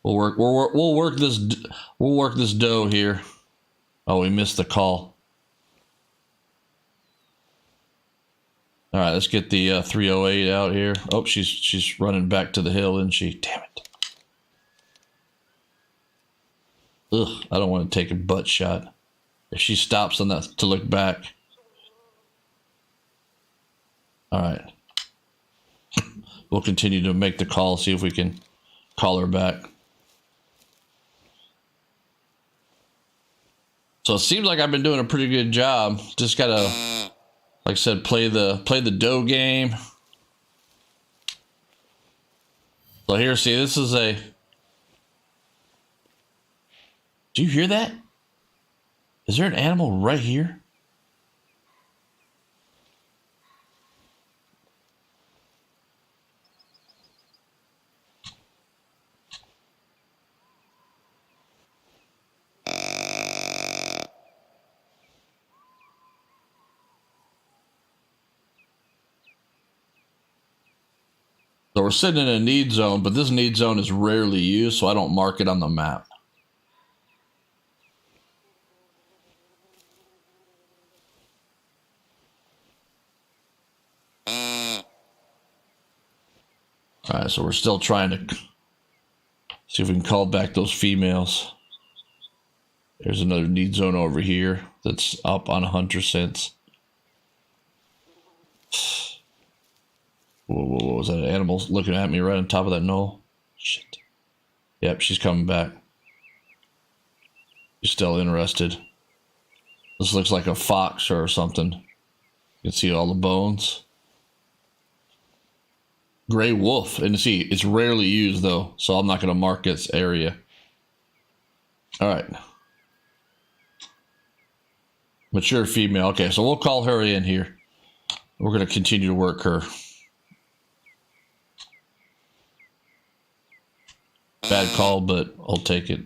We'll work this doe here. Oh, we missed the call. All right, let's get the 308 out here. Oh, she's running back to the hill, isn't she? Damn it. Ugh, I don't want to take a butt shot. If she stops on that to look back. All right. We'll continue to make the call, see if we can call her back. So it seems like I've been doing a pretty good job. Just gotta, like I said, play the doe game. So here, see, this is a... Do you hear that? Is there an animal right here? So we're sitting in a need zone, but this need zone is rarely used, so I don't mark it on the map. All right, so we're still trying to see if we can call back those females. There's another need zone over here that's up on a hunter sense. Whoa, was that an animal looking at me right on top of that knoll? Shit. Yep, she's coming back. She's still interested. This looks like a fox or something. You can see all the bones. Gray wolf. And see, it's rarely used though, so I'm not going to mark its area. All right. Mature female. Okay, so we'll call her in here. We're going to continue to work her. Bad call, but I'll take it.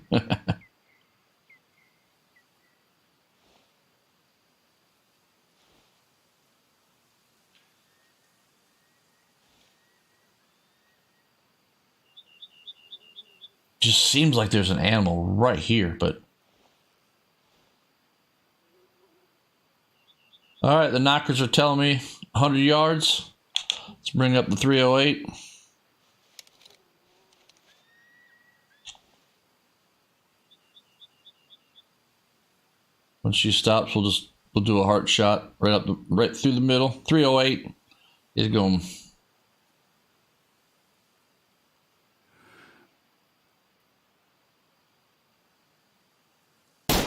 Just seems like there's an animal right here, but... All right, the knockers are telling me 100 yards. Let's bring up the 308. When she stops, we'll do a heart shot right through the middle. 308 is going.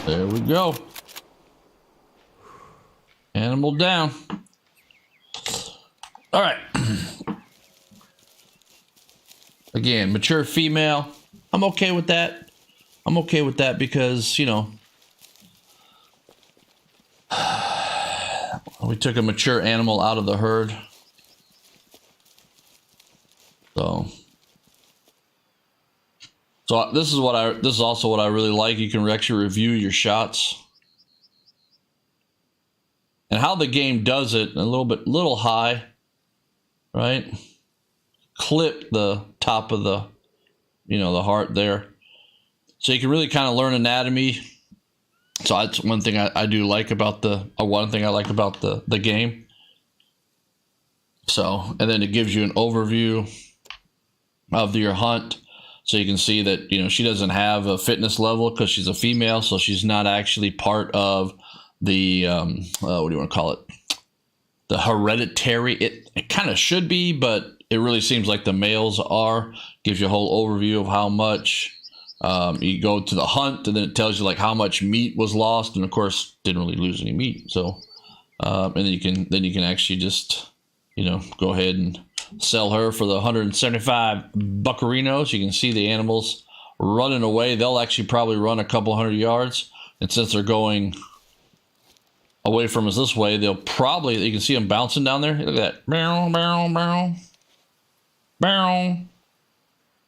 There we go. Animal down. All right. Again, mature female. I'm okay with that. I'm okay with that because, you know, we took a mature animal out of the herd. So this is also what I really like. You can actually review your shots. And how the game does it, a little high, right? Clip the top of the, the heart there. So you can really kind of learn anatomy. So that's one thing I do like about one thing I like about the game. So, and then it gives you an overview of your hunt. So you can see that, she doesn't have a fitness level because she's a female. So she's not actually part of the, what do you want to call it? The hereditary. It kind of should be, but it really seems like the males are. Gives you a whole overview of how much. You go to the hunt, and then it tells you like how much meat was lost, and of course didn't really lose any meat. So, and then you can actually just go ahead and sell her for the 175 buccarinos. You can see the animals running away. They'll actually probably run a couple hundred yards, and since they're going away from us this way, you can see them bouncing down there. Look at that. Barrel, barrel, barrel. Barrel.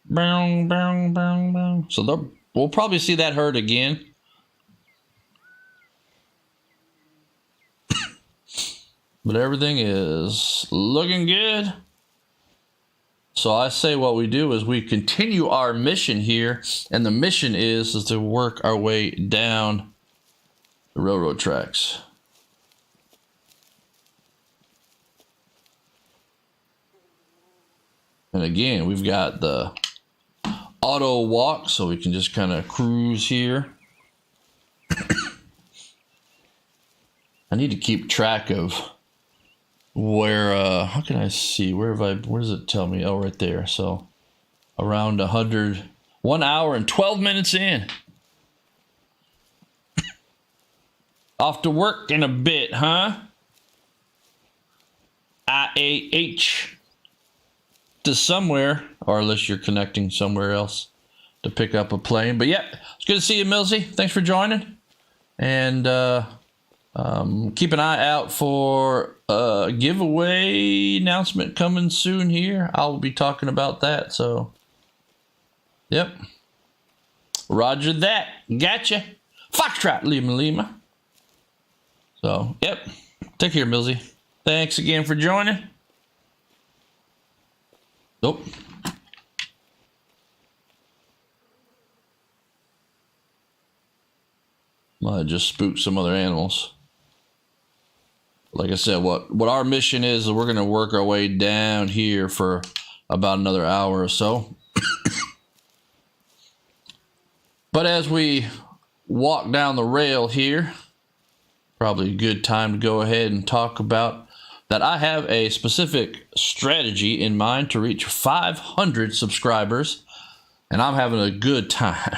Barrel, barrel, barrel, barrel. So we'll probably see that herd again. But everything is looking good. So I say what we do is we continue our mission here. And the mission is to work our way down the railroad tracks. And again, we've got the auto walk, so we can just kind of cruise here. I need to keep track of where, how can I see? Where does it tell me? Oh, right there. So around 1 hour and 12 minutes in. Off to work in a bit, huh? IAH. To somewhere, or unless you're connecting somewhere else to pick up a plane. But yeah, it's good to see you, Millsy. Thanks for joining. And keep an eye out for a giveaway announcement coming soon here. I'll be talking about that. So, yep. Roger that. Gotcha. Foxtrot, Lima, Lima. So, yep. Take care, Millsy. Thanks again for joining. Nope. Might just spook some other animals. Like I said, what our mission is we're going to work our way down here for about another hour or so. But as we walk down the rail here, probably a good time to go ahead and talk about that I have a specific strategy in mind to reach 500 subscribers, and I'm having a good time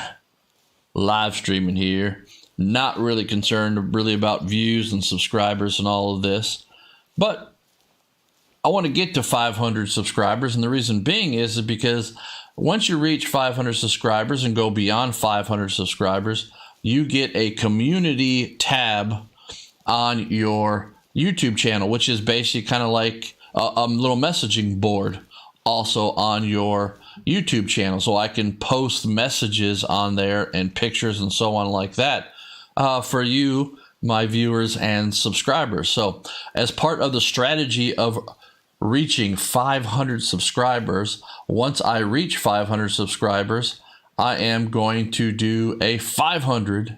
live streaming here. not really concerned really about views and subscribers and all of this. But I want to get to 500 subscribers, and the reason being is because once you reach 500 subscribers and go beyond 500 subscribers, you get a community tab on your YouTube channel, which is basically kind of like a little messaging board also on your YouTube channel. So I can post messages on there and pictures and so on like that for you, my viewers and subscribers. So as part of the strategy of reaching 500 subscribers, once I reach 500 subscribers, I am going to do a 500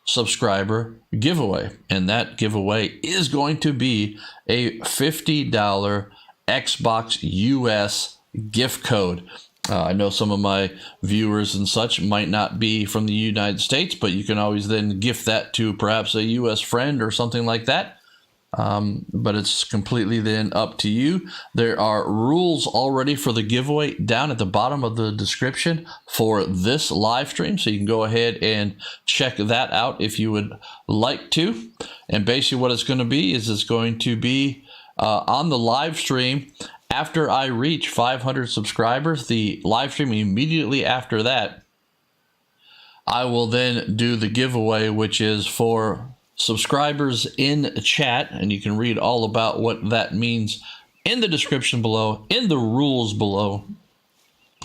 subscriber giveaway, and that giveaway is going to be a $50 Xbox U.S. gift code. I know some of my viewers and such might not be from the United States, but you can always then gift that to perhaps a U.S. friend or something like that. But it's completely then up to you. There are rules already for the giveaway down at the bottom of the description for this live stream, so you can go ahead and check that out if you would like to. And basically what it's going to be is it's going to be on the live stream after I reach 500 subscribers. The live stream immediately after that, I will then do the giveaway, which is for subscribers in chat, and you can read all about what that means in the description below, in the rules below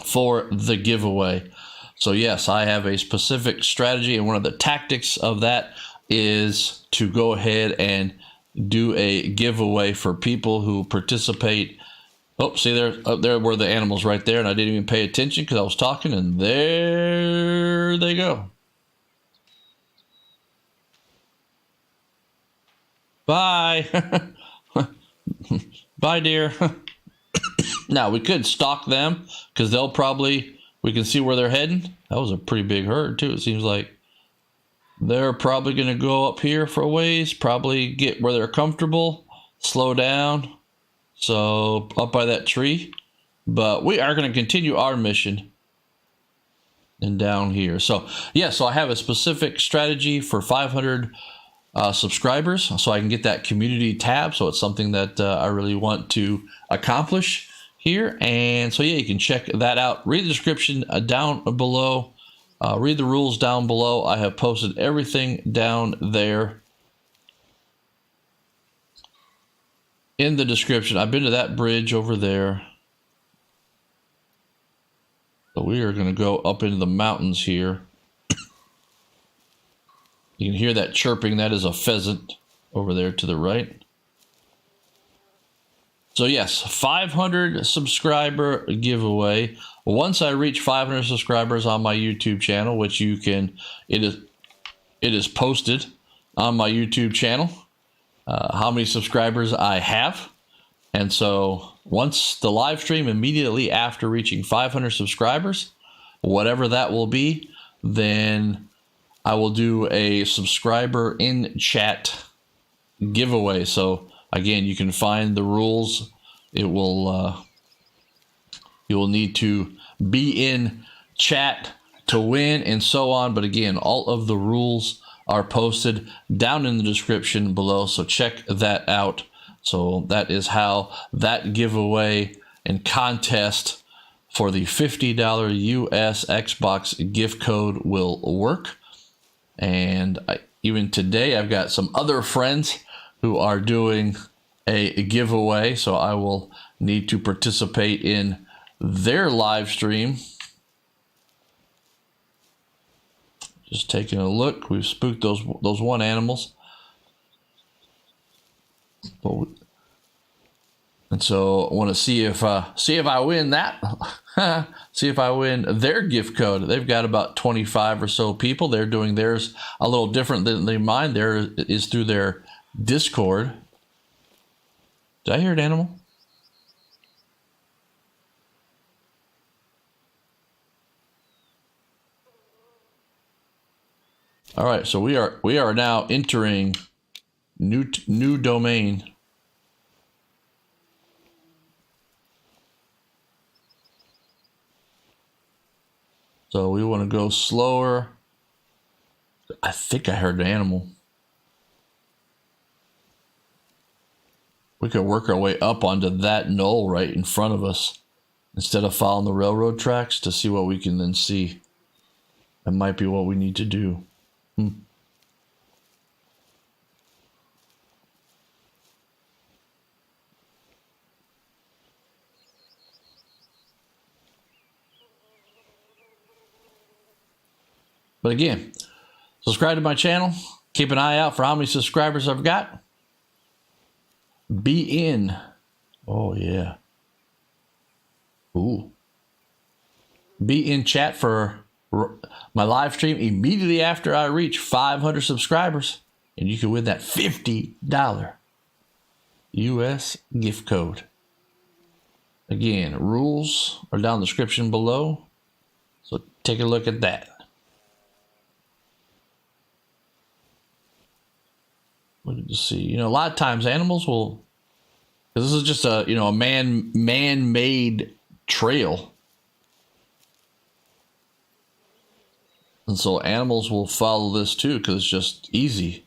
for the giveaway. So yes, I have a specific strategy, and one of the tactics of that is to go ahead and do a giveaway for people who participate. Oh, see there were the animals right there, and I didn't even pay attention because I was talking, and there they go. Bye. Bye, dear. Now, we could stalk them because they'll probably, we can see where they're heading. That was a pretty big herd, too. It seems like they're probably going to go up here for a ways, probably get where they're comfortable, slow down. So, up by that tree. But we are going to continue our mission and down here. So, yeah, so I have a specific strategy for 500 subscribers, so I can get that community tab. So it's something that I really want to accomplish here. And so yeah, you can check that out. Read the description down below. Read the rules down below. I have posted everything down there in the description. I've been to that bridge over there. So we are going to go up into the mountains here. You can hear that chirping. That is a pheasant over there to the right. So yes, 500 subscriber giveaway. Once I reach 500 subscribers on my YouTube channel, which you can, it is posted on my YouTube channel, how many subscribers I have. And so once the live stream immediately after reaching 500 subscribers, whatever that will be, then I will do a subscriber in chat giveaway. So again, you can find the rules. It will you will need to be in chat to win and so on. But again, all of the rules are posted down in the description below. So check that out. So that is how that giveaway and contest for the $50 US Xbox gift code will work. And even today, I've got some other friends who are doing a giveaway, so I will need to participate in their live stream. Just taking a look. We've spooked those one animals. And so I want to see if I win that. See if I win their gift code. They've got about 25 or so people. They're doing theirs a little different than mine. Theirs is through their Discord. Did I hear an animal? All right, so we are now entering new domain. So we want to go slower. I think I heard an animal. We could work our way up onto that knoll right in front of us instead of following the railroad tracks to see what we can then see. That might be what we need to do. But again, subscribe to my channel. Keep an eye out for how many subscribers I've got. Be in. Oh, yeah. Ooh. Be in chat for my live stream immediately after I reach 500 subscribers. And you can win that $50 U.S. gift code. Again, rules are down in the description below. So take a look at that. Look to see. You know, a lot of times animals will, because this is just a, you know, a man-made trail. And so animals will follow this too because it's just easy.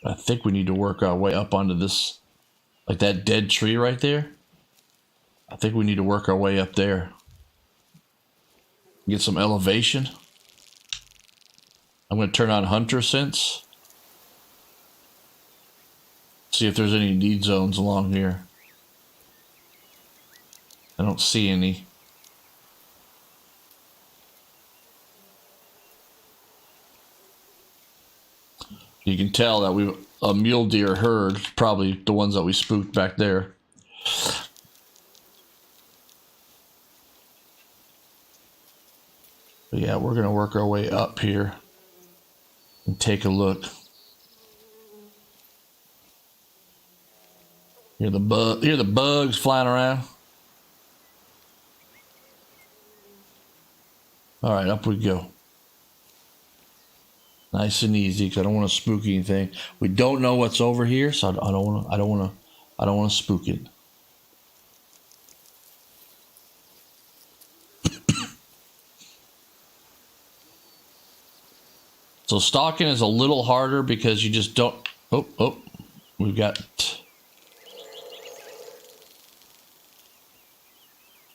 I think we need to work our way up onto this, like that dead tree right there. I think we need to work our way up there. Get some elevation. I'm going to turn on hunter sense. See if there's any need zones along here. I don't see any. You can tell that a mule deer herd, probably the ones that we spooked back there. But yeah, we're going to work our way up here and take a look. Hear the bugs flying around. All right, up we go. Nice and easy, because I don't want to spook anything. We don't know what's over here, so I don't want to spook it. So stalking is a little harder because you just don't. Oh, we've got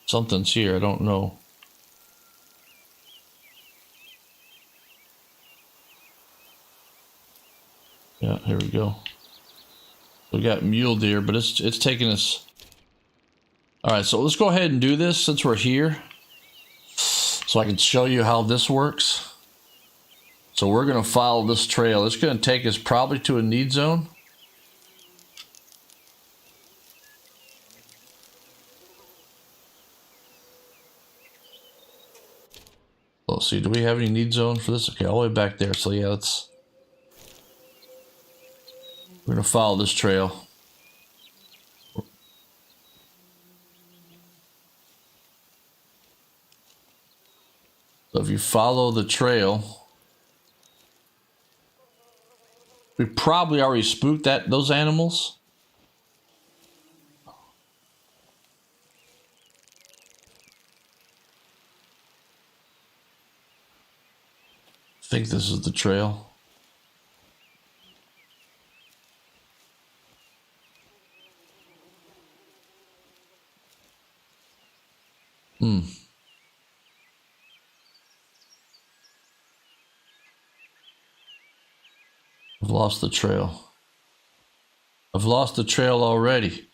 something's here. I don't know. Yeah, here we go. We got mule deer, but it's taking us. All right, so let's go ahead and do this since we're here, so I can show you how this works. So we're going to follow this trail. It's going to take us probably to a need zone. Let's see, do we have any need zone for this? Okay, all the way back there. So yeah, we're going to follow this trail. So if you follow the trail, we probably already spooked those animals. I think this is the trail. I've lost the trail. I've lost the trail already.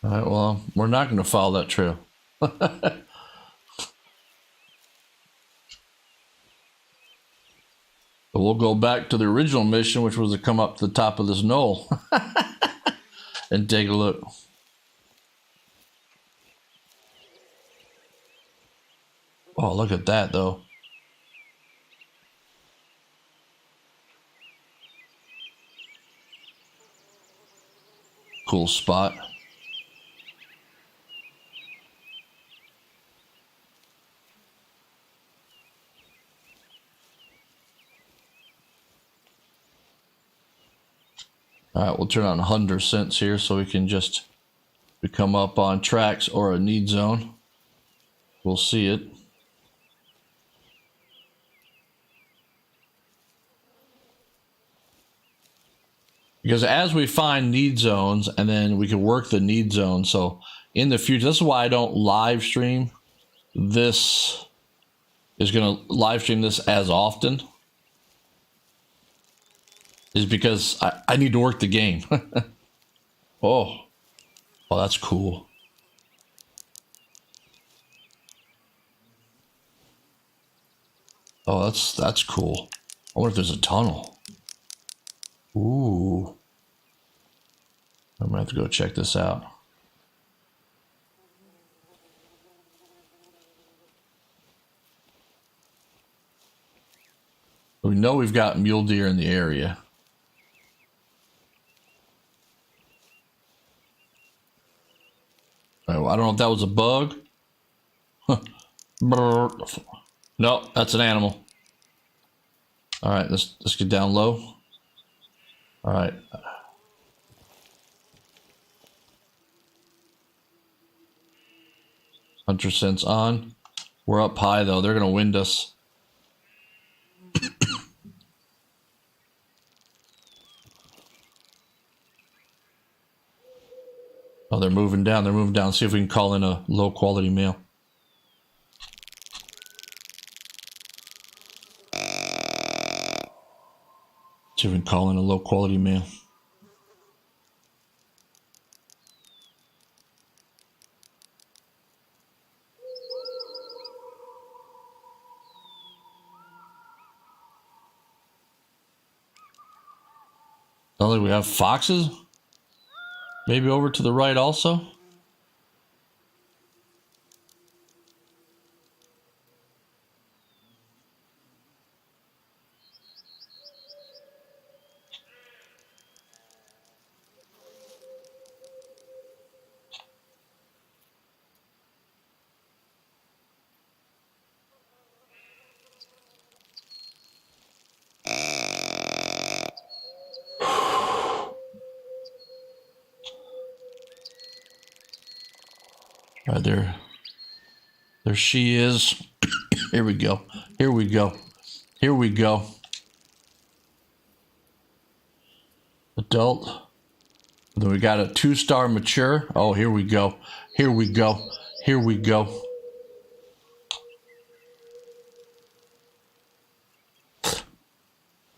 All right, well, we're not going to follow that trail. But we'll go back to the original mission, which was to come up to the top of this knoll and take a look. Oh, look at that, though. Cool spot. All right, we'll turn on 100 cents here so we can just come up on tracks or a need zone. We'll see it. Because as we find need zones, and then we can work the need zone. So in the future, this is why I don't live stream. This is going to live stream this as often. Is because I need to work the game. Oh, that's cool. Oh, that's cool. I wonder if there's a tunnel. Ooh. I'm gonna have to go check this out. We know we've got mule deer in the area. I don't know if that was a bug. No, that's an animal. All right, let's get down low. All right. Hunter sense on. We're up high though. They're gonna wind us. Oh, they're moving down. They're moving down. See if we can call in a low quality male. See if we can call in a low quality male. Sounds like we have foxes. Maybe over to the right also. Right there. There she is. Here we go. Here we go. Here we go. Adult. Then we got a 2-star mature. Oh, here we go. Here we go. Here we go.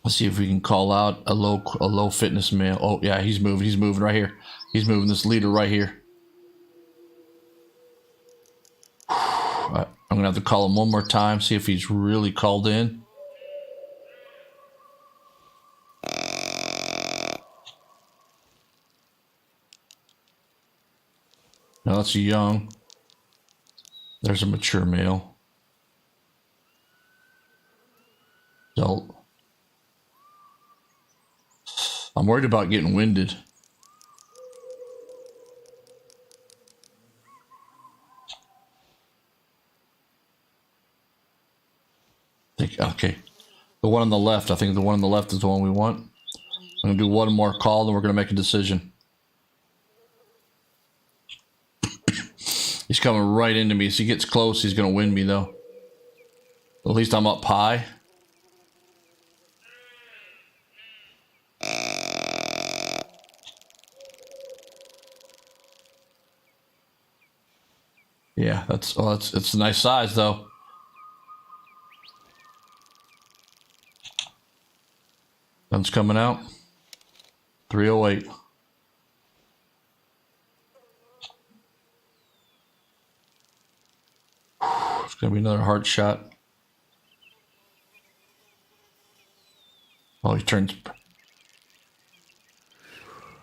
Let's see if we can call out a low fitness male. Oh yeah, he's moving. He's moving right here. He's moving this leader right here. I'm gonna have to call him one more time, see if he's really called in. No, that's a young. There's a mature male. Adult. I'm worried about getting winded. Okay, the one on the left. I think the one on the left is the one we want. I'm gonna do one more call, then we're gonna make a decision. He's coming right into me. As he gets close, he's gonna win me though. At least I'm up high. Yeah, it's a nice size though. Gun's coming out. 308. It's gonna be another hard shot. Oh, he turns.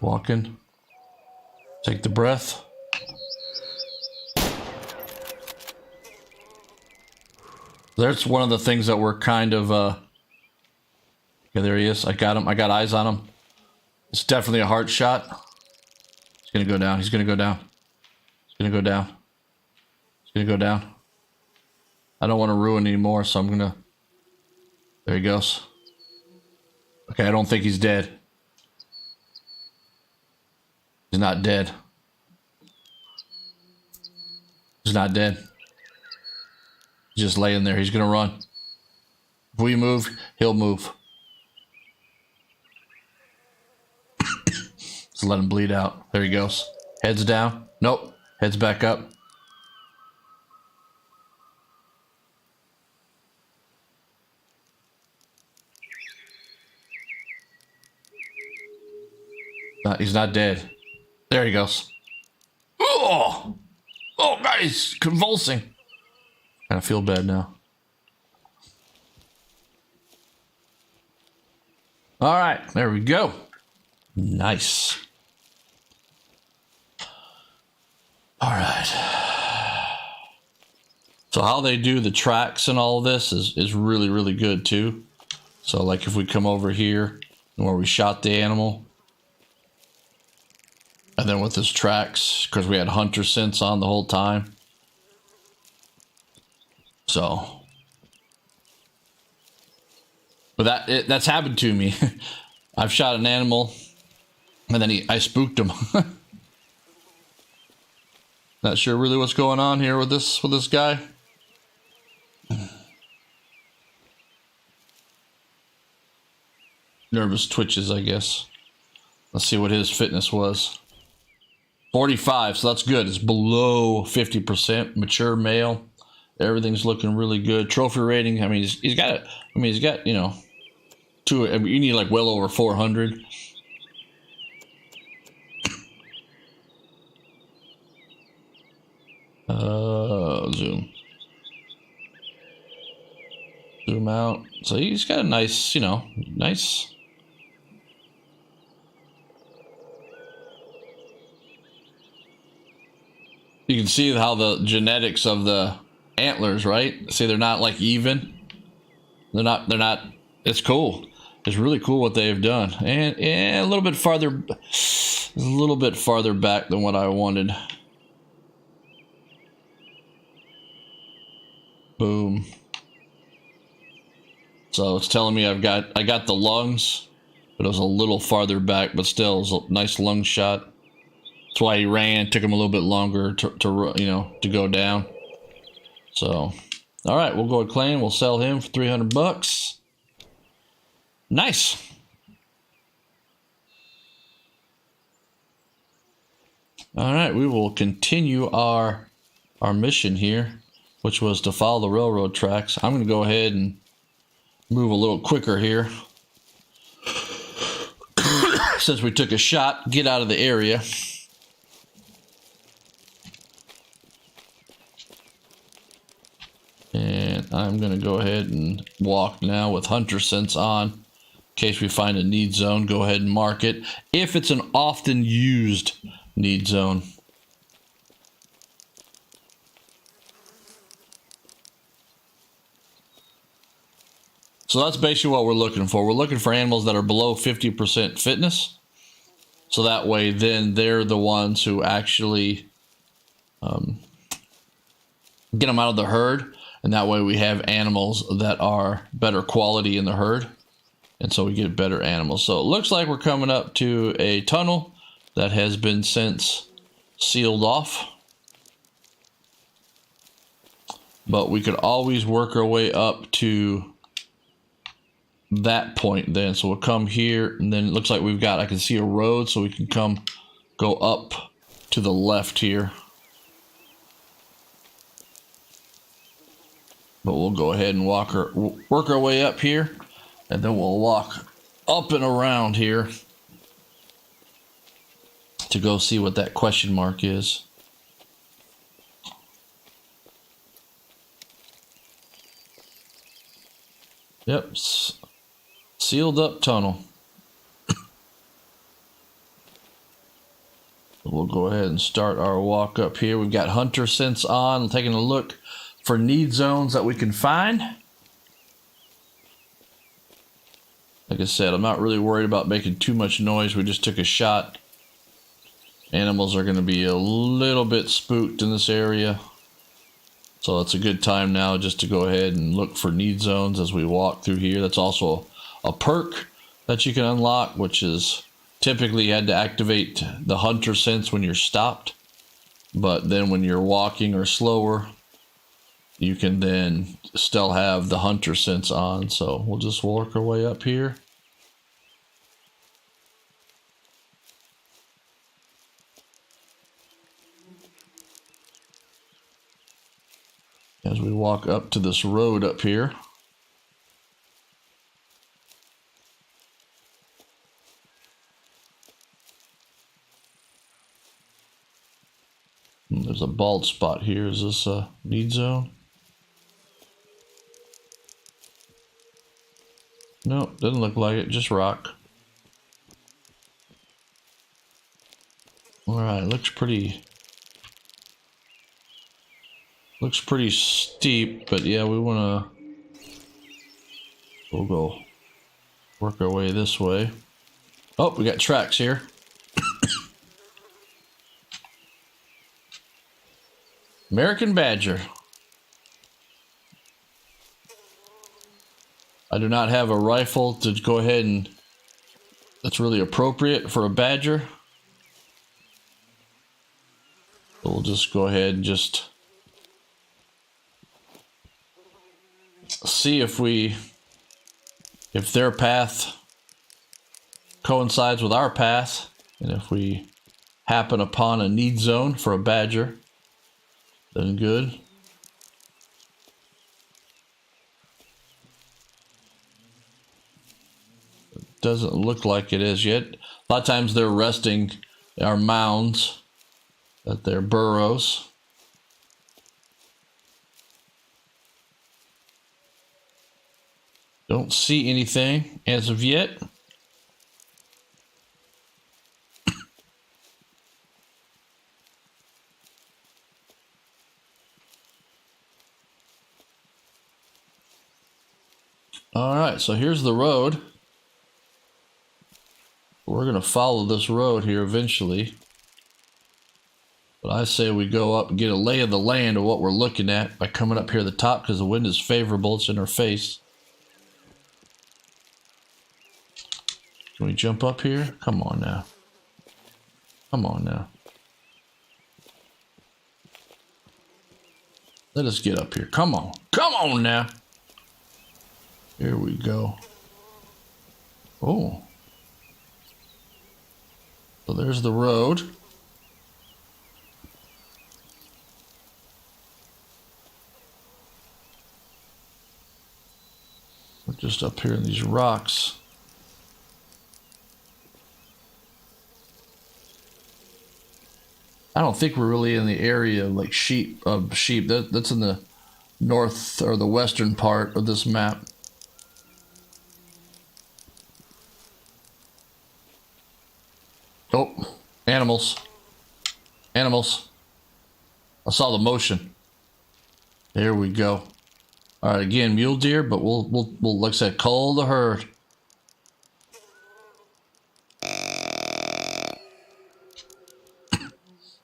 Walking. Take the breath. There's one of the things that we're kind of yeah, there he is. I got him. I got eyes on him. It's definitely a hard shot. He's gonna go down. He's gonna go down. He's gonna go down. He's gonna go down. I don't want to ruin anymore, so I'm gonna. There he goes. Okay, I don't think he's dead. He's not dead. He's not dead. He's just laying there. He's gonna run. If we move, he'll move. Just let him bleed out. There he goes. Heads down. Nope. Heads back up. He's not dead. There he goes. Oh! Oh, nice! Convulsing. Kind of feel bad now. All right, there we go. Nice. All right. So how they do the tracks and all of this is really, really good too. So like if we come over here where we shot the animal, and then with his tracks, because we had hunter scents on the whole time. So, but that's happened to me. I've shot an animal, and then I spooked him. Not sure really what's going on here with this guy. Nervous twitches, I guess. Let's see what his fitness was. 45, so that's good. It's below 50%. Mature male. Everything's looking really good. Trophy rating. I mean, he's got. You know, you need like well over 400. Zoom out. So he's got a nice, you know, nice. You can see how the genetics of the antlers, right? See, they're not like even. They're not. It's cool. It's really cool what they've done, and a little bit farther back than what I wanted. Boom. So it's telling me I got the lungs, but it was a little farther back, but still, it was a nice lung shot. That's why he ran. Took him a little bit longer to go down. So, all right, we'll go and claim. We'll sell him for $300. Nice. All right, we will continue our mission here, which was to follow the railroad tracks. I'm going to go ahead and move a little quicker here. Since we took a shot, get out of the area. And I'm going to go ahead and walk now with hunter scents on. In case we find a need zone, go ahead and mark it. If it's an often used need zone. So that's basically what we're looking for. We're looking for animals that are below 50% fitness. So that way, then they're the ones who actually get them out of the herd. And that way we have animals that are better quality in the herd. And so we get better animals. So it looks like we're coming up to a tunnel that has been since sealed off. But we could always work our way up to that point then. So we'll come here, and then it looks like I can see a road, so we can go up to the left here. But we'll go ahead and work our way up here, and then we'll walk up and around here to go see what that question mark is. Yep, sealed up tunnel. We'll go ahead and start our walk up here. We've got hunter scents on, taking a look for need zones that we can find. Like I said, I'm not really worried about making too much noise. We just took a shot. Animals are going to be a little bit spooked in this area. So it's a good time now just to go ahead and look for need zones as we walk through here. That's also a perk that you can unlock, which is Typically, you had to activate the hunter sense when you're stopped, but then when you're walking or slower, you can then still have the hunter sense on. So we'll just work our way up here. As we walk up to this road up here. There's a bald spot here. Is this a need zone? No, doesn't look like it. Just rock. All right, looks pretty steep, but yeah, we'll go work our way this way. Oh, we got tracks here. American Badger. I do not have a rifle to go ahead and that's really appropriate for a Badger. So we'll just go ahead and just see if their path coincides with our path, and if we happen upon a need zone for a Badger, then good. It doesn't look like it is yet. A lot of times they're resting our mounds at their burrows. Don't see anything as of yet. All right, so here's the road. We're going to follow this road here eventually. But I say we go up and get a lay of the land of what we're looking at by coming up here at the top because the wind is favorable. It's in our face. Can we jump up here? Come on now. Come on now. Let us get up here. Come on. Come on now. Here we go. Oh. So there's the road. We're just up here in these rocks. I don't think we're really in the area of like sheep. That's in the north or the western part of this map. Oh, animals. Animals. I saw the motion. There we go. All right, again, mule deer, but we'll like I said, cull the herd.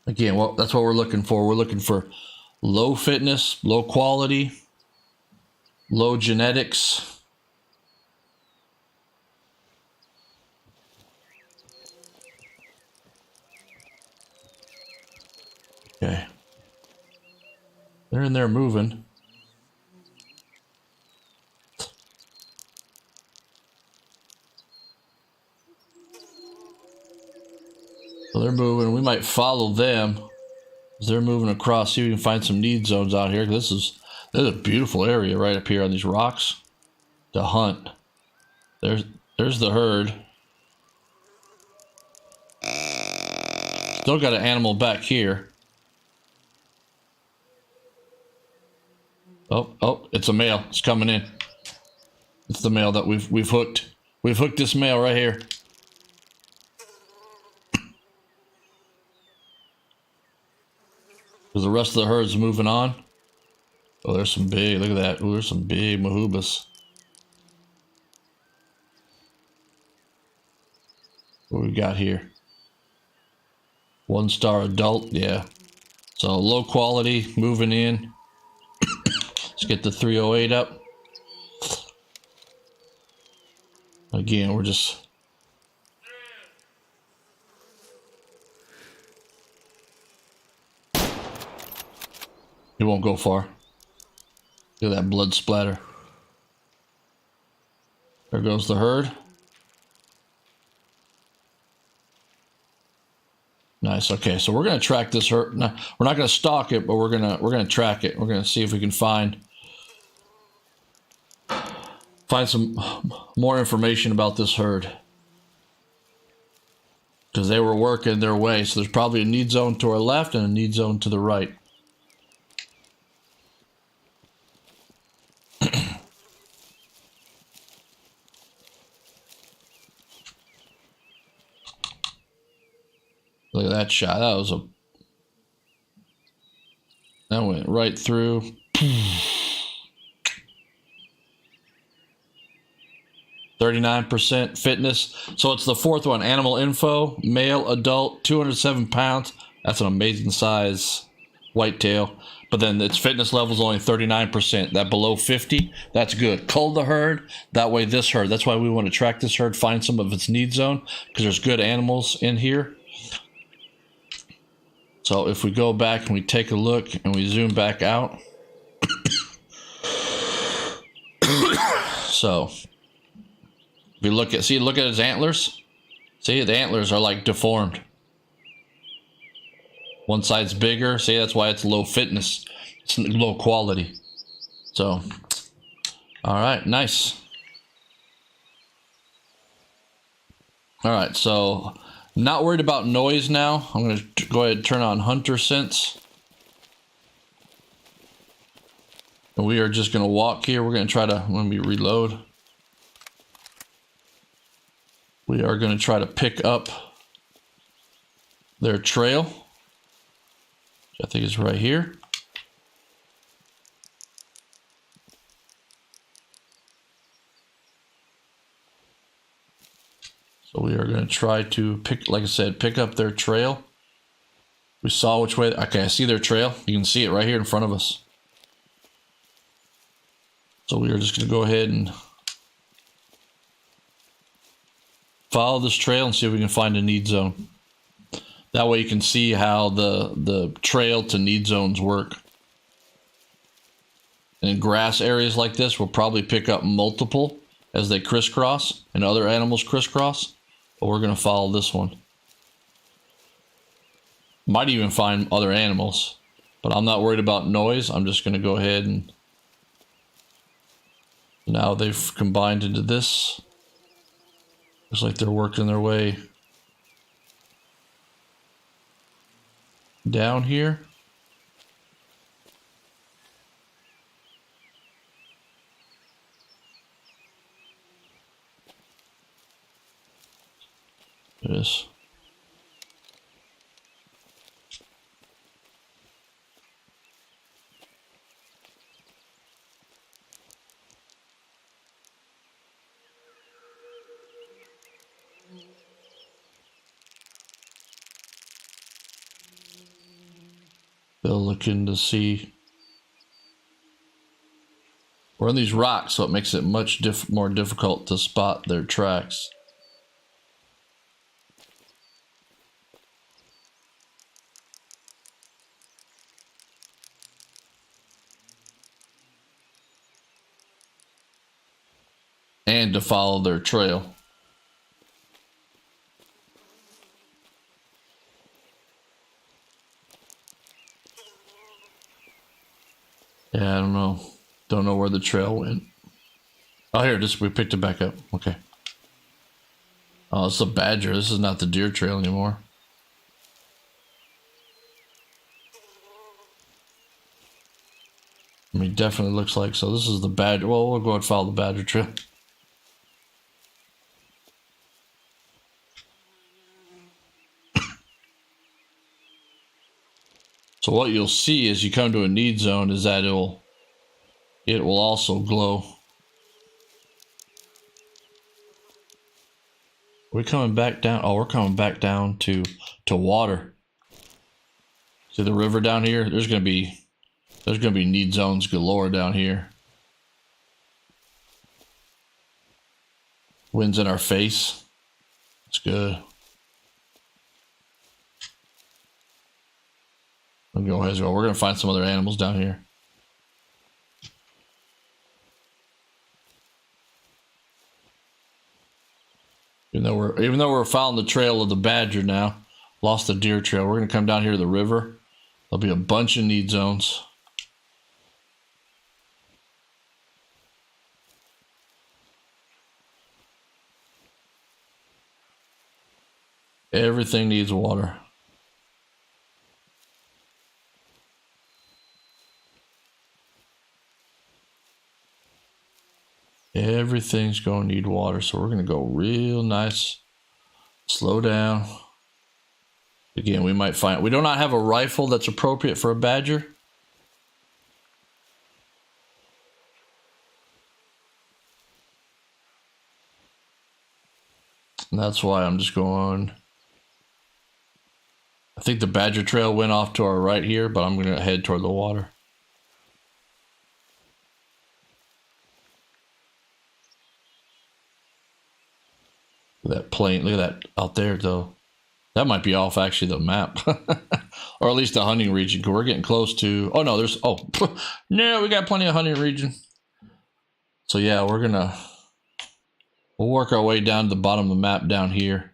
Again, well, that's what we're looking for. We're looking for low fitness, low quality, low genetics. Okay. They're in there moving. So they're moving. We might follow them as they're moving across. See if we can find some need zones out here. This is a beautiful area right up here on these rocks to hunt. There's the herd. Still got an animal back here. Oh, it's a male. It's coming in. It's the male that we've hooked. We've hooked this male right here. Because the rest of the herd's moving on. Oh, there's some big, look at that. Oh, there's some big mahubas. What we got here? 1-star adult, yeah. So low quality, moving in. Let's get the 308 up. Again, we're just He won't go far. Look at that blood splatter. There goes the herd. Nice. Okay, so we're gonna track this herd. No, we're not gonna stalk it, but we're gonna track it. We're gonna see if we can find some more information about this herd, because they were working their way. So there's probably a need zone to our left and a need zone to the right. Look at that shot. That went right through. 39% fitness. So it's the fourth one. Animal info, male, adult, 207 pounds. That's an amazing size whitetail. But then its fitness level is only 39%. That below 50, that's good. Cull the herd. That way this herd, that's why we want to track this herd, find some of its need zone, because there's good animals in here. So if we go back and we take a look and we zoom back out. So if you look at his antlers. See, the antlers are like deformed. One side's bigger. See, that's why it's low fitness. It's low quality. So, all right, nice. All right, so not worried about noise now. I'm going to go ahead and turn on hunter sense. And we are just going to walk here. We're going to try to, let me reload. We are going to try to pick up their trail, which I think is right here. So we are going to try to pick, like I said, pick up their trail. We saw which way. Okay, I see their trail. You can see it right here in front of us. So we are just going to go ahead and follow this trail and see if we can find a need zone. That way you can see how the trail to need zones work. In grass areas like this, we'll probably pick up multiple as they crisscross and other animals crisscross. But we're going to follow this one. Might even find other animals, but I'm not worried about noise. I'm just going to go ahead and now they've combined into this. Looks like they're working their way down here. It is. They'll look in to see. We're on these rocks, so it makes it much more difficult to spot their tracks. And to follow their trail. Yeah, I don't know. Don't know where the trail went. Oh, here, we picked it back up. Okay. Oh, it's a badger. This is not the deer trail anymore. I mean, definitely looks like so. This is the badger. Well, we'll go and follow the badger trail. So what you'll see as you come to a need zone is that it will also glow. We're coming back down. Oh, we're coming back down to water. See the river down here? There's gonna be need zones galore down here. Wind's in our face. It's good. We'll go as well. We're gonna find some other animals down here. Even though we're following the trail of the badger now, lost the deer trail. We're gonna come down here to the river. There'll be a bunch of need zones. Everything needs water. Everything's going to need water, so we're going to go real nice. Slow down. Again, we might find... We do not have a rifle that's appropriate for a badger. And that's why I'm just going... I think the badger trail went off to our right here, but I'm going to head toward the water. That plane, look at that out there though. That might be off actually the map. Or at least the hunting region, because we're getting close to... Oh no, there's... Oh, no, we got plenty of hunting region. So yeah, we'll work our way down to the bottom of the map down here.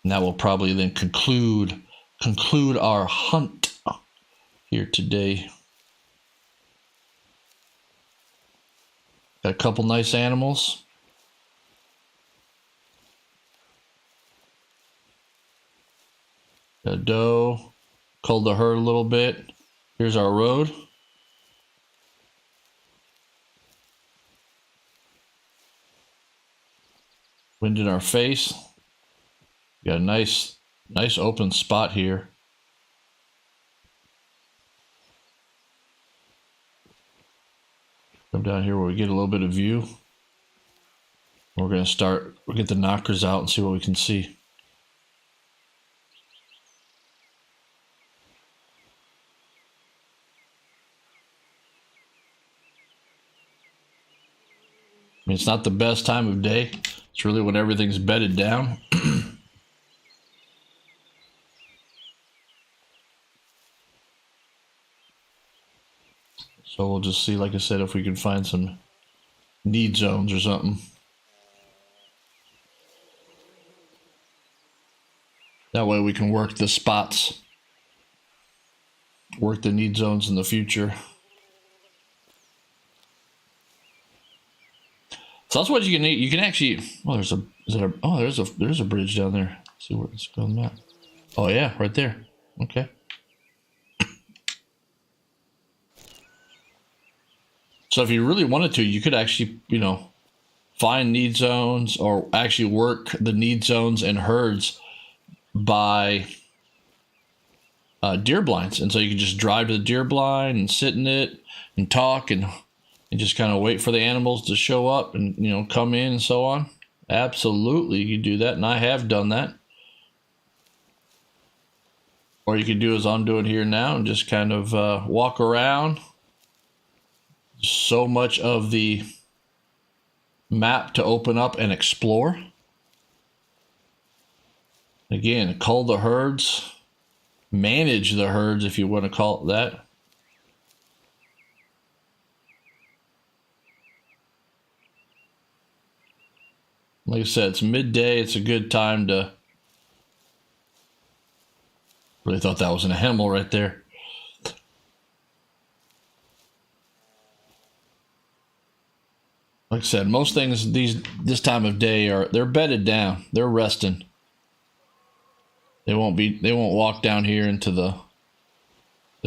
And that will probably then conclude our hunt here today. Got a couple nice animals. Got a doe. Culled the herd a little bit. Here's our road. Wind in our face. Got a nice open spot here. Come down here where we get a little bit of view. We're going to we'll get the knockers out and see what we can see. I mean, it's not the best time of day. It's really when everything's bedded down. So we'll just see, like I said, if we can find some need zones or something. That way we can work the spots. Work the need zones in the future. So that's what you can need. You can actually... Oh, there's a bridge down there. Let's see where it's going at. Oh yeah, right there. Okay. So if you really wanted to, you could actually, find need zones or actually work the need zones and herds by deer blinds. And so you can just drive to the deer blind and sit in it and talk and just kind of wait for the animals to show up and, come in and so on. Absolutely, you can do that. And I have done that. Or you could do as I'm doing here now and just kind of walk around. So much of the map to open up and explore. Again, cull the herds, manage the herds if you want to call it that. Like I said, it's midday. It's a good time to... Really thought that was an animal right there. Like I said, most things this time of day they're bedded down. They're resting. They won't walk down here into the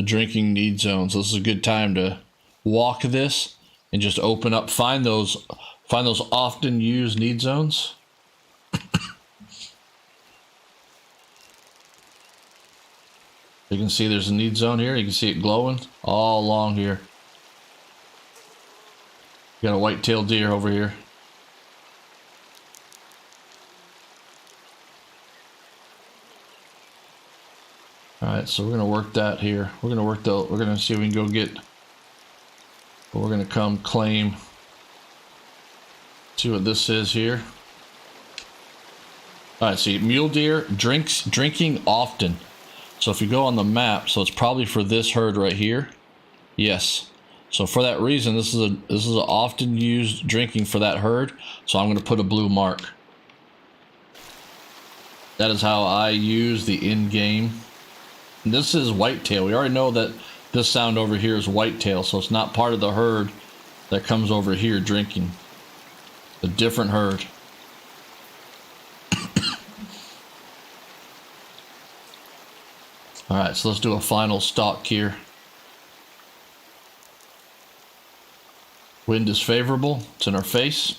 drinking need zone. So this is a good time to walk this and just open up, find those often used need zones. You can see there's a need zone here. You can see it glowing all along here. Got a white-tailed deer over here. All right, so we're gonna work that here. We're gonna see if we can go get. We're gonna come claim. See what this is here. All right, see, mule deer drinking often. So if you go on the map, so it's probably for this herd right here. Yes. So for that reason, this is a often used drinking for that herd. So I'm going to put a blue mark. That is how I use the in-game. This is whitetail. We already know that this sound over here is whitetail, so it's not part of the herd that comes over here drinking. A different herd. All right, so let's do a final stalk here. Wind is favorable. It's in our face.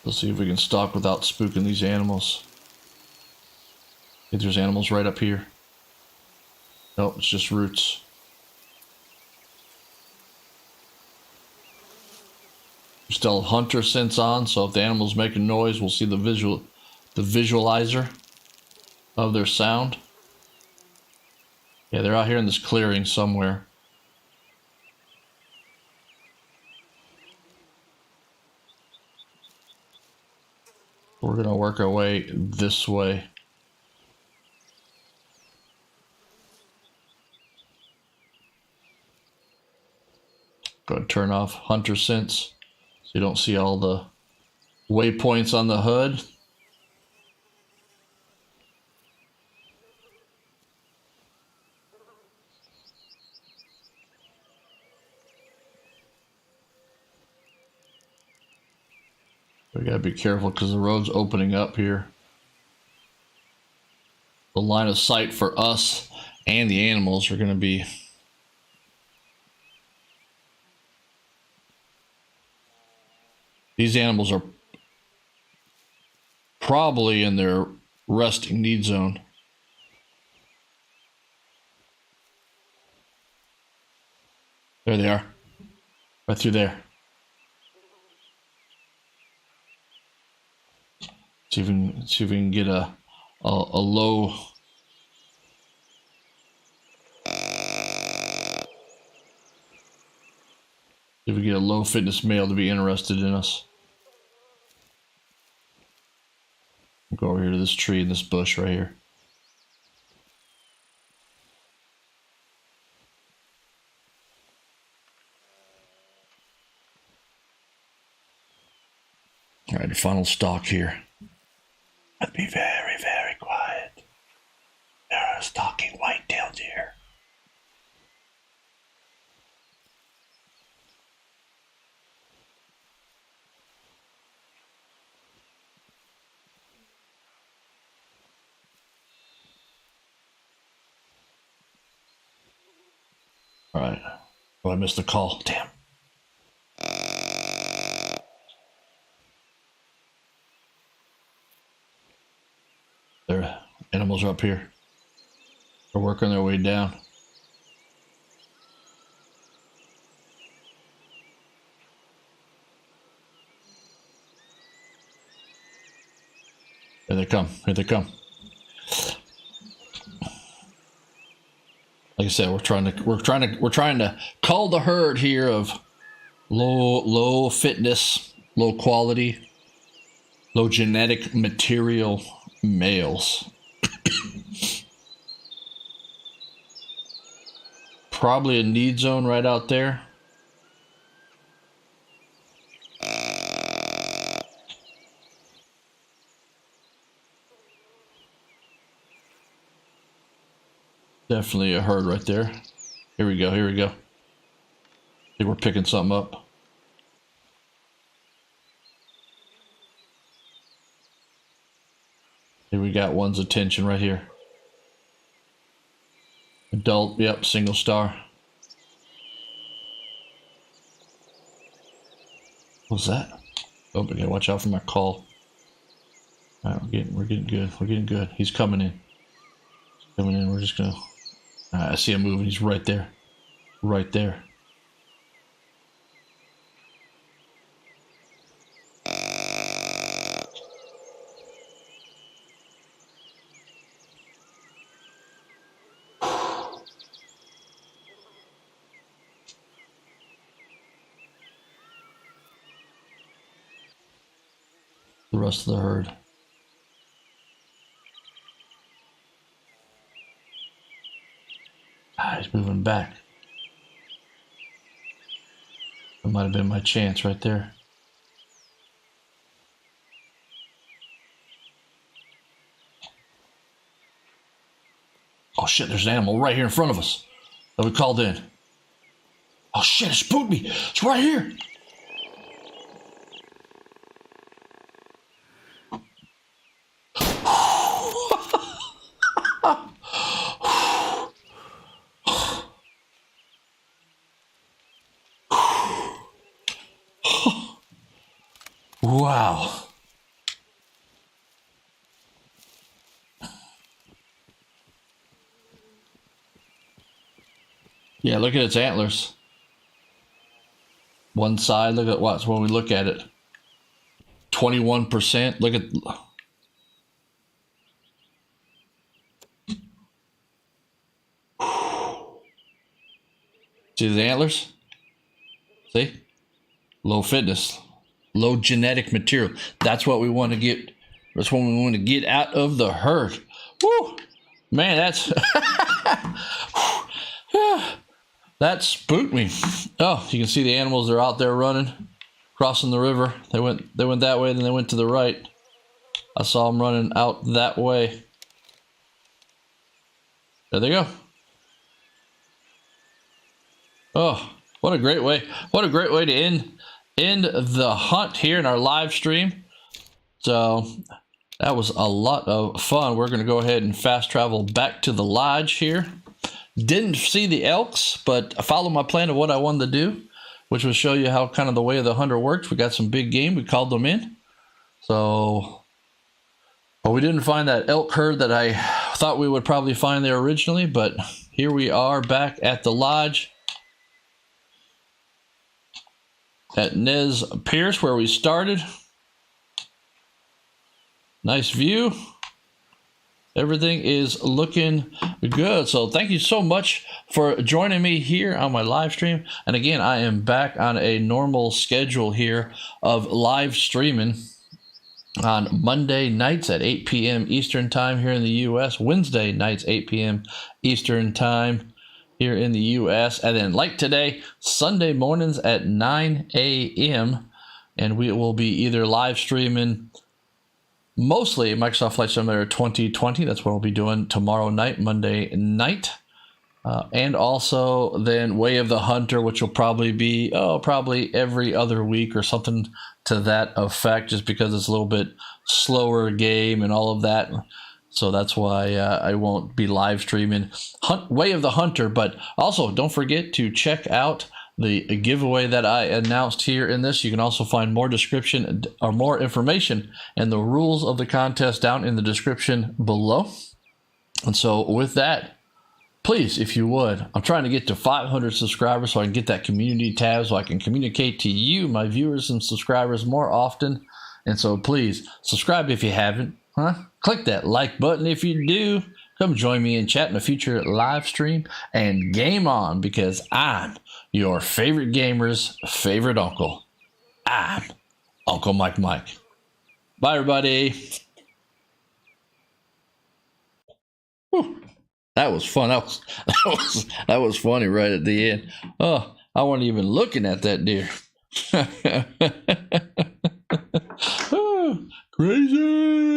Let's see if we can stalk without spooking these animals. I think there's animals right up here. Nope, it's just roots. Still hunter sense on, so if the animal's making noise, we'll see the visualizer of their sound. Yeah, they're out here in this clearing somewhere. We're gonna work our way this way. Go ahead and turn off hunter sense so you don't see all the waypoints on the hood. We gotta be careful because the road's opening up here. The line of sight for us and the animals are gonna be these animals are probably in their resting need zone. There they are. Right through there. See if we can get a low. See if we get a low fitness male to be interested in us. Go over here to this tree and this bush right here. All right, the final stalk here. But be very, very quiet. There are stalking white-tailed deer. All right. Oh, I missed the call. Damn. Their animals are up here. They're working their way down. Here they come. Here they come. Like I said, we're trying to cull the herd here of low fitness, low quality, low genetic material males. Probably a need zone right out there. Definitely a herd right there. Here we go. Here we go. I think we're picking something up. Here we got one's attention right here. Adult, yep, single star. What's that? Oh, but gotta watch out for my call. All right, we're getting good. We're getting good. He's coming in. He's coming in. We're just gonna. All right, I see him moving. He's right there. Right there. the rest of the herd. He's moving back. That might have been my chance right there. Oh shit, there's an animal right here in front of us that we called in. Oh shit, it spooked me. It's right here. Wow. Yeah, look at its antlers. One side, look at what's when we look at it. 21%. Look at. See the antlers? See? Low fitness. Low genetic material. That's what we want to get. That's what we want to get out of the herd. Woo! Man, that's that spooked me. Oh, you can see the animals. They're out there running, crossing the river. They went that way, then they went to the right. I saw them running out that way. There they go. Oh, what a great way! What a great way to end the hunt here in our live stream. So that was a lot of fun. We're going to go ahead and fast travel back to the lodge here. Didn't see the elks, but I followed my plan of what I wanted to do, which was show you how kind of the way of the hunter works. We got some big game. We called them in. So, well, we didn't find that elk herd that I thought we would probably find there originally, but here we are back at the lodge at Nez Perce, where we started. Nice view. Everything is looking good. So thank you so much for joining me here on my live stream. And again, I am back on a normal schedule here of live streaming on Monday nights at 8 p.m. Eastern time here in the U.S. Wednesday nights, 8 p.m. Eastern time here in the U.S. And then like today, Sunday mornings at 9 a.m. And we will be either live streaming mostly Microsoft Flight Simulator 2020. That's what we'll be doing tomorrow night, Monday night. And also then Way of the Hunter, which will probably be, probably every other week or something to that effect, just because it's a little bit slower game and all of that. So that's why I won't be live streaming Way of the Hunter. But also don't forget to check out the giveaway that I announced here in this. You can also find more description or more information and the rules of the contest down in the description below. And so with that, please, if you would, I'm trying to get to 500 subscribers so I can get that community tab so I can communicate to you, my viewers and subscribers, more often. And so please subscribe if you haven't. Click that like button if you do. Come join me in chat in a future live stream and game on, because I'm your favorite gamer's favorite uncle. I'm Uncle Mike. Bye, everybody. Whew. That was fun. That was funny right at the end. Oh, I wasn't even looking at that deer. Oh, crazy.